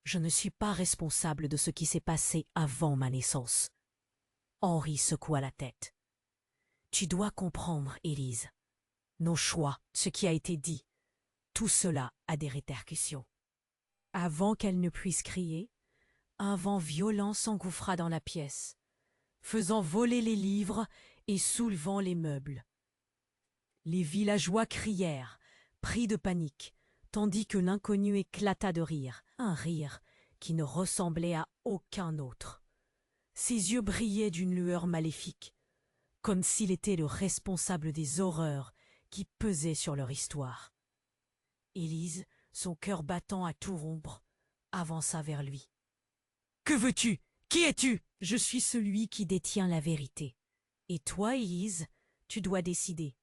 Je ne suis pas responsable de ce qui s'est passé avant ma naissance. » Henri secoua la tête. « Tu dois comprendre, Élise. Nos choix, ce qui a été dit, tout cela a des répercussions. » Avant qu'elle ne puisse crier, un vent violent s'engouffra dans la pièce, faisant voler les livres et soulevant les meubles. Les villageois crièrent, pris de panique, tandis que l'inconnu éclata de rire, un rire qui ne ressemblait à aucun autre. Ses yeux brillaient d'une lueur maléfique, comme s'il était le responsable des horreurs qui pesaient sur leur histoire. Élise, son cœur battant à tout rompre, avança vers lui. « Que veux-tu? Qui es-tu » ? « Je suis celui qui détient la vérité. Et toi, Élise, tu dois décider.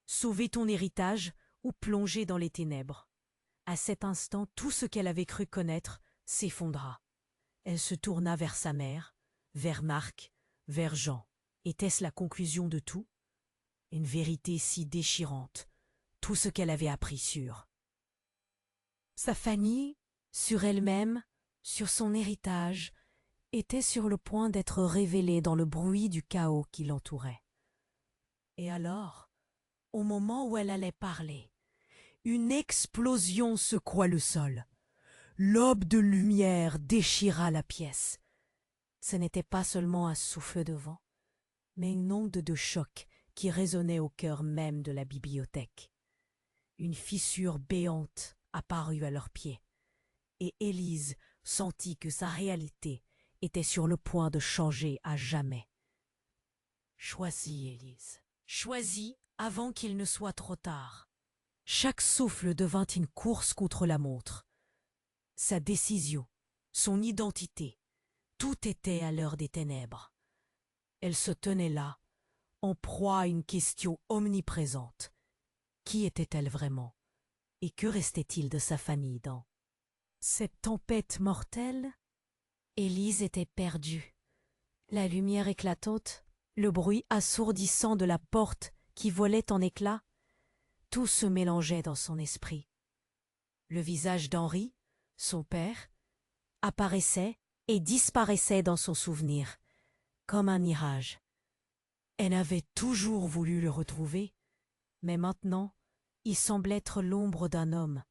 Sauver ton héritage ou plonger dans les ténèbres. » À cet instant, tout ce qu'elle avait cru connaître s'effondra. Elle se tourna vers sa mère, vers Marc, vers Jean. Était-ce la conclusion de tout? Une vérité si déchirante, tout ce qu'elle avait appris sur sa famille, sur elle-même, sur son héritage, était sur le point d'être révélée dans le bruit du chaos qui l'entourait. Et alors, au moment où elle allait parler, une explosion secoua le sol. L'aube de lumière déchira la pièce. Ce n'était pas seulement un souffle de vent, mais une onde de choc qui résonnait au cœur même de la bibliothèque. Une fissure béante apparut à leurs pieds, et Élise sentit que sa réalité était sur le point de changer à jamais. Choisis, Élise, choisis avant qu'il ne soit trop tard. Chaque souffle devint une course contre la montre. Sa décision, son identité, tout était à l'heure des ténèbres. Elle se tenait là, en proie à une question omniprésente. Qui était-elle vraiment? Et que restait-il de sa famille dans cette tempête mortelle? Élise était perdue. La lumière éclatante, le bruit assourdissant de la porte qui volait en éclats, tout se mélangeait dans son esprit. Le visage d'Henri, son père, apparaissait et disparaissait dans son souvenir, comme un mirage. Elle avait toujours voulu le retrouver, mais maintenant, il semblait être l'ombre d'un homme,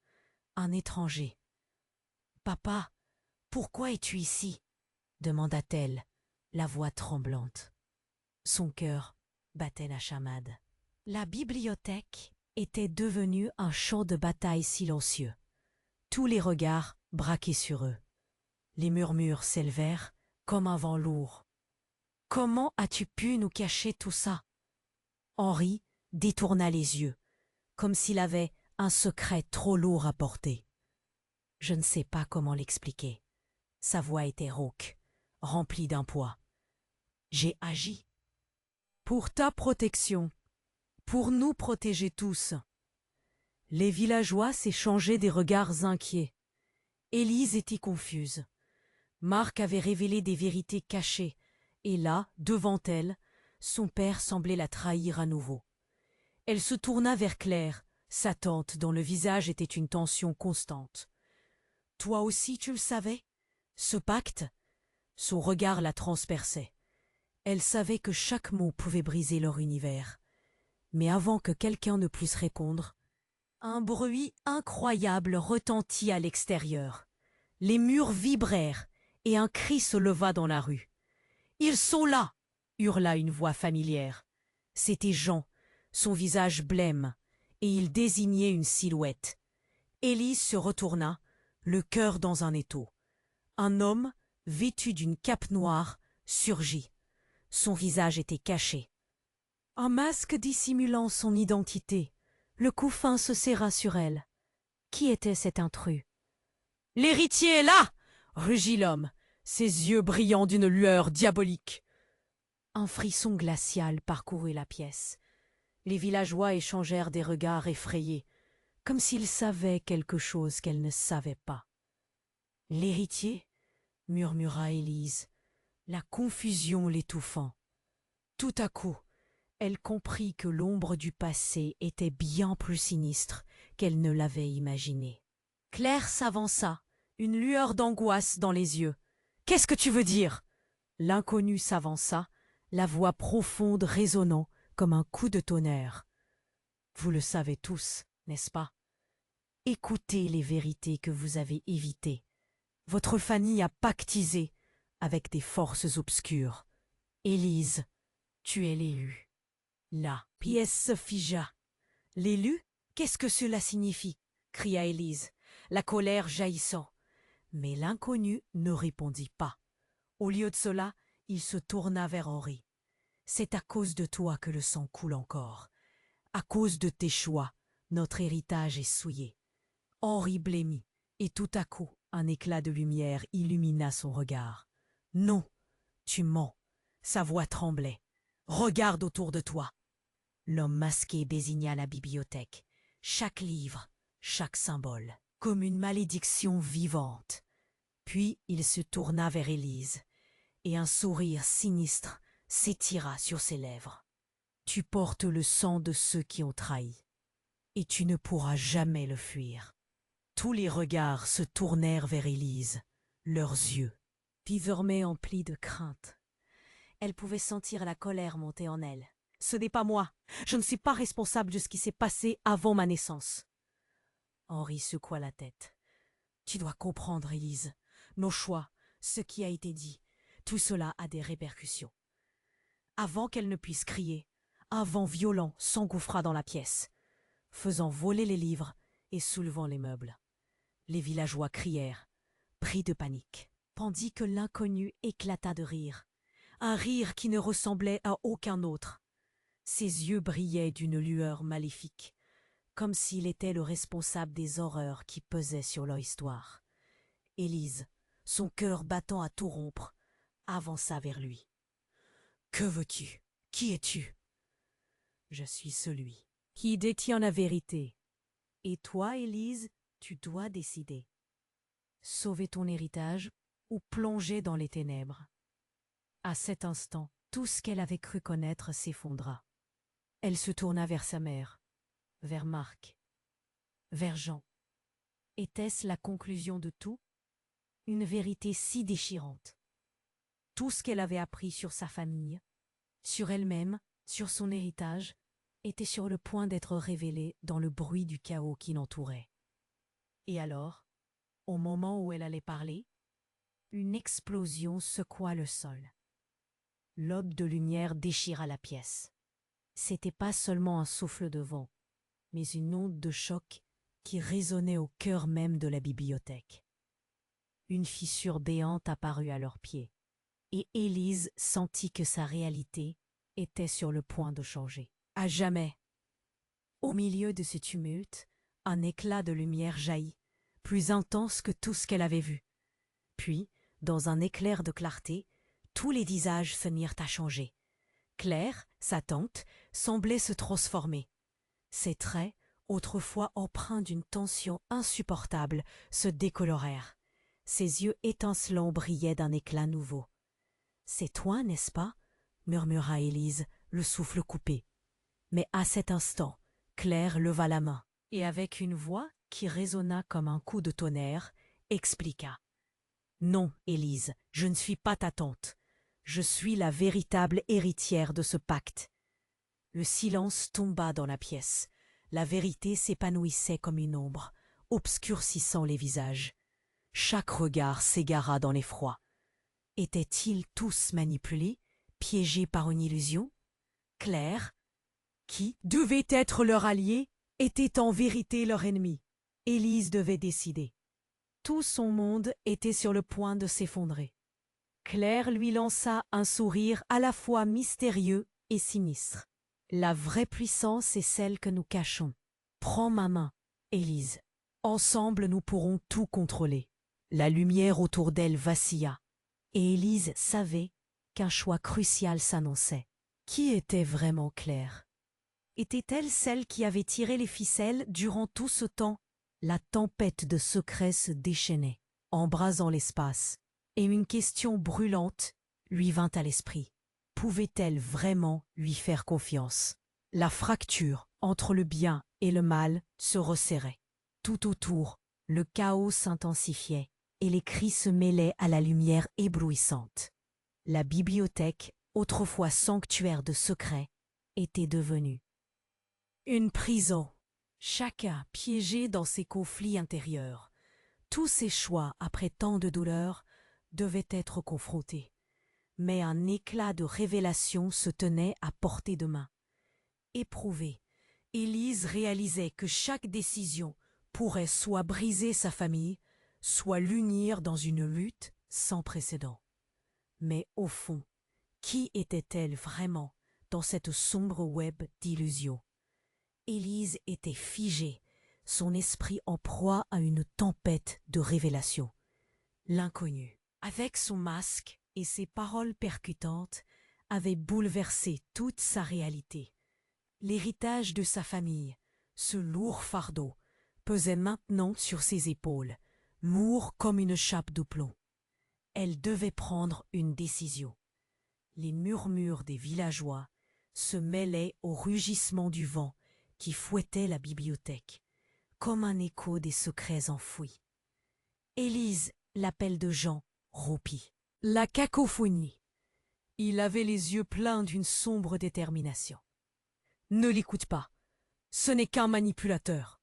un étranger. « Papa, pourquoi es-tu ici ?» demanda-t-elle, la voix tremblante. Son cœur battait la chamade. La bibliothèque était devenue un champ de bataille silencieux. Tous les regards braqués sur eux. Les murmures s'élevèrent comme un vent lourd. « Comment as-tu pu nous cacher tout ça ?» Henri détourna les yeux, comme s'il avait un secret trop lourd à porter. Je ne sais pas comment l'expliquer. Sa voix était rauque, remplie d'un poids. J'ai agi. Pour ta protection, pour nous protéger tous. Les villageois s'échangeaient des regards inquiets. Élise était confuse. Marc avait révélé des vérités cachées, et là, devant elle, son père semblait la trahir à nouveau. Elle se tourna vers Claire, sa tante, dont le visage était une tension constante. « Toi aussi tu le savais ? Ce pacte ?» Son regard la transperçait. Elle savait que chaque mot pouvait briser leur univers. Mais avant que quelqu'un ne puisse répondre, un bruit incroyable retentit à l'extérieur. Les murs vibrèrent et un cri se leva dans la rue. « Ils sont là !» hurla une voix familière. C'était Jean, son visage blême, et il désignait une silhouette. Élise se retourna, le cœur dans un étau. Un homme, vêtu d'une cape noire, surgit. Son visage était caché. Un masque dissimulant son identité. Le cou fin se serra sur elle. Qui était cet intrus? « L'héritier est là !» rugit l'homme, ses yeux brillant d'une lueur diabolique. Un frisson glacial parcourut la pièce. Les villageois échangèrent des regards effrayés, comme s'ils savaient quelque chose qu'elle ne savait pas. « L'héritier ?» murmura Élise, la confusion l'étouffant. Tout à coup, elle comprit que l'ombre du passé était bien plus sinistre qu'elle ne l'avait imaginé. Claire s'avança, une lueur d'angoisse dans les yeux. « Qu'est-ce que tu veux dire ?» L'inconnu s'avança, la voix profonde résonnant comme un coup de tonnerre. « Vous le savez tous, n'est-ce pas? Écoutez les vérités que vous avez évitées. Votre famille a pactisé avec des forces obscures. Élise, tu es l'élu. » La pièce se figea. « L'élu? Qu'est-ce que cela signifie ?» cria Élise, la colère jaillissant. Mais l'inconnu ne répondit pas. Au lieu de cela, il se tourna vers Henri. « C'est à cause de toi que le sang coule encore. À cause de tes choix, notre héritage est souillé. » Henri blêmit, et tout à coup, un éclat de lumière illumina son regard. « Non, tu mens. » Sa voix tremblait. « Regarde autour de toi. » L'homme masqué désigna la bibliothèque. Chaque livre, chaque symbole, comme une malédiction vivante. Puis il se tourna vers Élise, et un sourire sinistre s'étira sur ses lèvres. « Tu portes le sang de ceux qui ont trahi, et tu ne pourras jamais le fuir. » Tous les regards se tournèrent vers Élise, leurs yeux, désormais emplis de crainte. Elle pouvait sentir la colère monter en elle. « Ce n'est pas moi. Je ne suis pas responsable de ce qui s'est passé avant ma naissance. » Henri secoua la tête. « Tu dois comprendre, Élise. Nos choix, ce qui a été dit, tout cela a des répercussions. » Avant qu'elle ne puisse crier, un vent violent s'engouffra dans la pièce, faisant voler les livres et soulevant les meubles. Les villageois crièrent, pris de panique, tandis que l'inconnu éclata de rire, un rire qui ne ressemblait à aucun autre. Ses yeux brillaient d'une lueur maléfique, comme s'il était le responsable des horreurs qui pesaient sur leur histoire. Élise, son cœur battant à tout rompre, avança vers lui. « Que veux-tu? Qui es-tu ?»« Je suis celui qui détient la vérité. Et toi, Élise, tu dois décider. Sauver ton héritage ou plonger dans les ténèbres. » À cet instant, tout ce qu'elle avait cru connaître s'effondra. Elle se tourna vers sa mère, vers Marc, vers Jean. Était-ce la conclusion de tout? Une vérité si déchirante. Tout ce qu'elle avait appris sur sa famille, sur elle-même, sur son héritage, était sur le point d'être révélé dans le bruit du chaos qui l'entourait. Et alors, au moment où elle allait parler, une explosion secoua le sol. L'aube de lumière déchira la pièce. C'était pas seulement un souffle de vent, mais une onde de choc qui résonnait au cœur même de la bibliothèque. Une fissure béante apparut à leurs pieds, et Élise sentit que sa réalité était sur le point de changer. À jamais. Au milieu de ce tumulte, un éclat de lumière jaillit, plus intense que tout ce qu'elle avait vu. Puis, dans un éclair de clarté, tous les visages se mirent à changer. Claire, sa tante, semblait se transformer. Ses traits, autrefois empreints d'une tension insupportable, se décolorèrent. Ses yeux étincelants brillaient d'un éclat nouveau. « C'est toi, n'est-ce pas ?» murmura Élise, le souffle coupé. Mais à cet instant, Claire leva la main et avec une voix qui résonna comme un coup de tonnerre, expliqua. « Non, Élise, je ne suis pas ta tante. Je suis la véritable héritière de ce pacte. » Le silence tomba dans la pièce. La vérité s'épanouissait comme une ombre, obscurcissant les visages. Chaque regard s'égara dans l'effroi. Étaient-ils tous manipulés, piégés par une illusion? Claire, qui devait être leur allié, était en vérité leur ennemi. Élise devait décider. Tout son monde était sur le point de s'effondrer. Claire lui lança un sourire à la fois mystérieux et sinistre. « La vraie puissance est celle que nous cachons. Prends ma main, Élise. Ensemble nous pourrons tout contrôler. » La lumière autour d'elle vacilla, et Élise savait qu'un choix crucial s'annonçait. Qui était vraiment Claire? Était-elle celle qui avait tiré les ficelles durant tout ce temps? La tempête de secrets se déchaînait, embrasant l'espace, et une question brûlante lui vint à l'esprit. Pouvait-elle vraiment lui faire confiance? La fracture entre le bien et le mal se resserrait. Tout autour, le chaos s'intensifiait, et les cris se mêlaient à la lumière éblouissante. La bibliothèque, autrefois sanctuaire de secrets, était devenue une prison, chacun piégé dans ses conflits intérieurs. Tous ses choix, après tant de douleurs, devaient être confrontés. Mais un éclat de révélation se tenait à portée de main. Éprouvée, Élise réalisait que chaque décision pourrait soit briser sa famille, soit l'unir dans une lutte sans précédent. Mais au fond, qui était-elle vraiment dans cette sombre web d'illusions? Élise était figée, son esprit en proie à une tempête de révélations. L'inconnu, avec son masque et ses paroles percutantes, avait bouleversé toute sa réalité. L'héritage de sa famille, ce lourd fardeau, pesait maintenant sur ses épaules, lourd comme une chape de plomb. Elle devait prendre une décision. Les murmures des villageois se mêlaient au rugissement du vent qui fouettait la bibliothèque, comme un écho des secrets enfouis. Élise, l'appel de Jean, rompit. La cacophonie. Il avait les yeux pleins d'une sombre détermination. Ne l'écoute pas, ce n'est qu'un manipulateur.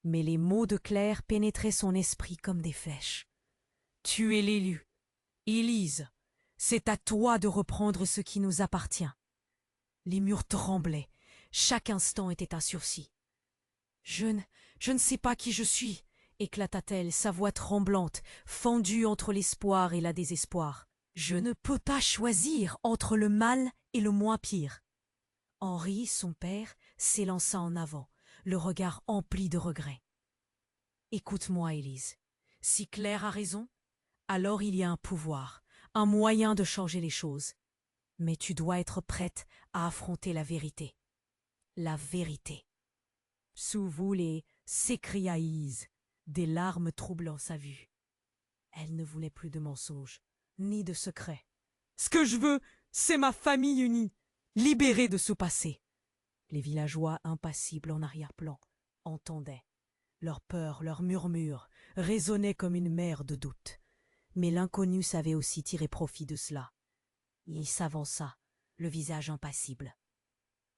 Mais les mots de Claire pénétraient son esprit comme des flèches. Tu es l'élu. Élise, c'est à toi de reprendre ce qui nous appartient. Les murs tremblaient, chaque instant était un sursis. Je ne sais pas qui je suis, éclata-t-elle, sa voix tremblante, fendue entre l'espoir et la désespoir. Je ne peux pas choisir entre le mal et le moins pire. Henri, son père, s'élança en avant, le regard empli de regret. Écoute-moi, Élise. Si Claire a raison, alors il y a un pouvoir, un moyen de changer les choses. Mais tu dois être prête à affronter la vérité. La vérité. Sous vous les s'écria Élise, des larmes troublant sa vue. Elle ne voulait plus de mensonges, ni de secrets. Ce que je veux, c'est ma famille unie, libérée de ce passé. Les villageois, impassibles en arrière-plan, entendaient. Leur peur, leur murmure, résonnaient comme une mer de doute. Mais l'inconnu savait aussi tirer profit de cela. Il s'avança, le visage impassible.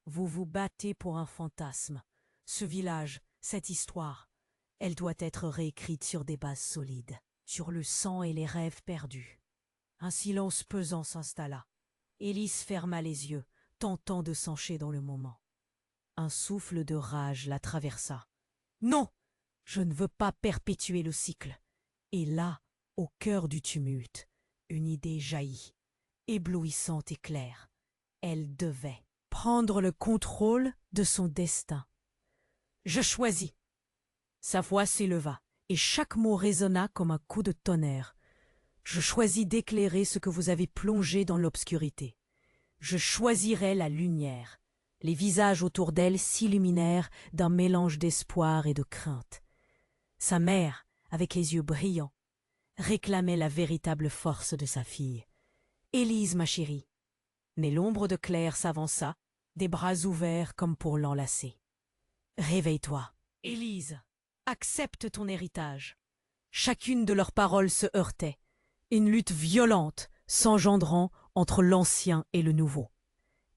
Vous vous battez pour un fantasme. Ce village, cette histoire, elle doit être réécrite sur des bases solides, sur le sang et les rêves perdus. Un silence pesant s'installa. Élise ferma les yeux, tentant de s'encher dans le moment. Un souffle de rage la traversa. Non, je ne veux pas perpétuer le cycle. Et là, au cœur du tumulte, une idée jaillit, éblouissante et claire. Elle devait prendre le contrôle de son destin. Je choisis. Sa voix s'éleva, et chaque mot résonna comme un coup de tonnerre. Je choisis d'éclairer ce que vous avez plongé dans l'obscurité. Je choisirai la lumière. Les visages autour d'elle s'illuminèrent d'un mélange d'espoir et de crainte. Sa mère, avec les yeux brillants, réclamait la véritable force de sa fille. « Élise, ma chérie !» Mais l'ombre de Claire s'avança, des bras ouverts comme pour l'enlacer. « Réveille-toi, Élise, accepte ton héritage. » Chacune de leurs paroles se heurtait, une lutte violente s'engendrant entre l'ancien et le nouveau.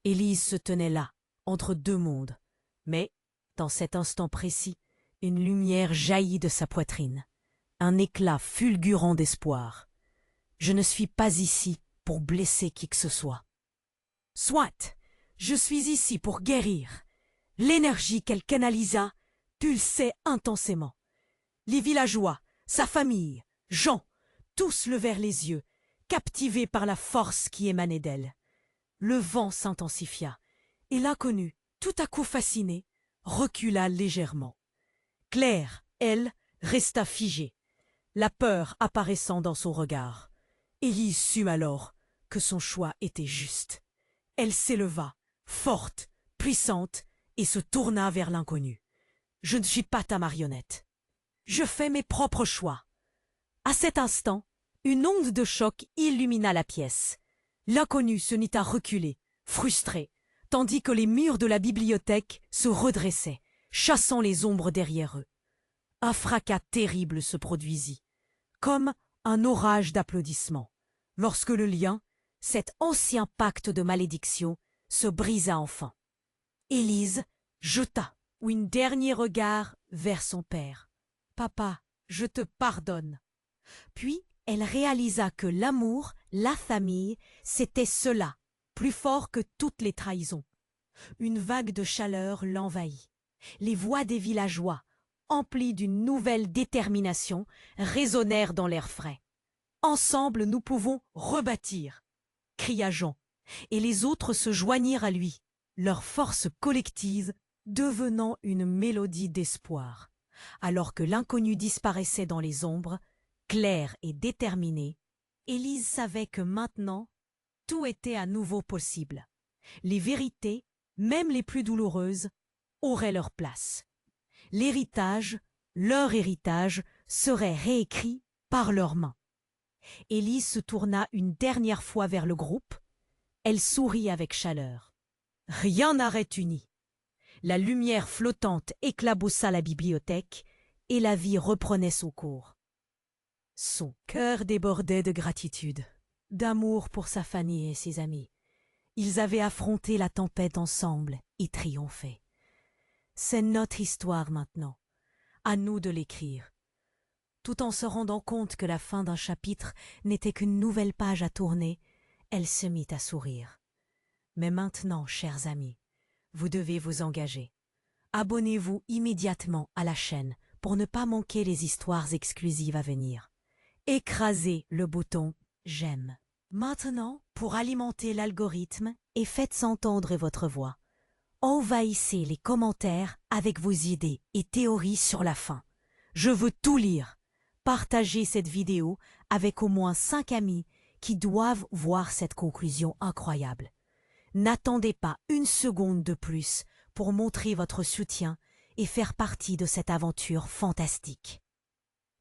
Élise se tenait là, entre deux mondes, mais, dans cet instant précis, une lumière jaillit de sa poitrine, un éclat fulgurant d'espoir. « Je ne suis pas ici pour blesser qui que ce soit. Soit, je suis ici pour guérir. » L'énergie qu'elle canalisa pulsait intensément. Les villageois, sa famille, Jean, tous levèrent les yeux, captivés par la force qui émanait d'elle. Le vent s'intensifia, et l'inconnu, tout à coup fasciné, recula légèrement. Claire, elle, resta figée, la peur apparaissant dans son regard. Élise sut alors que son choix était juste. Elle s'éleva, forte, puissante, et se tourna vers l'inconnu. « Je ne suis pas ta marionnette. Je fais mes propres choix. » À cet instant, une onde de choc illumina la pièce. L'inconnu se mit à reculer, frustré, tandis que les murs de la bibliothèque se redressaient, chassant les ombres derrière eux. Un fracas terrible se produisit, comme un orage d'applaudissements, lorsque le lien, cet ancien pacte de malédiction, se brisa enfin. Élise jeta un dernier regard vers son père. « Papa, je te pardonne. » Puis elle réalisa que l'amour, la famille, c'était cela, plus fort que toutes les trahisons. Une vague de chaleur l'envahit. Les voix des villageois, emplies d'une nouvelle détermination, résonnèrent dans l'air frais. « Ensemble, nous pouvons rebâtir !» cria Jean, et les autres se joignirent à lui, leur force collective devenant une mélodie d'espoir. Alors que l'inconnu disparaissait dans les ombres, claire et déterminée, Élise savait que maintenant, tout était à nouveau possible. Les vérités, même les plus douloureuses, auraient leur place. L'héritage, leur héritage, serait réécrit par leurs mains. Élise se tourna une dernière fois vers le groupe. Elle sourit avec chaleur. Rien n'arrête uni. La lumière flottante éclaboussa la bibliothèque et la vie reprenait son cours. Son cœur débordait de gratitude, d'amour pour sa famille et ses amis. Ils avaient affronté la tempête ensemble et triomphé. C'est notre histoire maintenant, à nous de l'écrire. Tout en se rendant compte que la fin d'un chapitre n'était qu'une nouvelle page à tourner, elle se mit à sourire. Mais maintenant, chers amis, vous devez vous engager. Abonnez-vous immédiatement à la chaîne pour ne pas manquer les histoires exclusives à venir. Écrasez le bouton j'aime. Maintenant, pour alimenter l'algorithme et faites entendre votre voix, envahissez les commentaires avec vos idées et théories sur la fin. Je veux tout lire. Partagez cette vidéo avec au moins 5 amis qui doivent voir cette conclusion incroyable. N'attendez pas une seconde de plus pour montrer votre soutien et faire partie de cette aventure fantastique.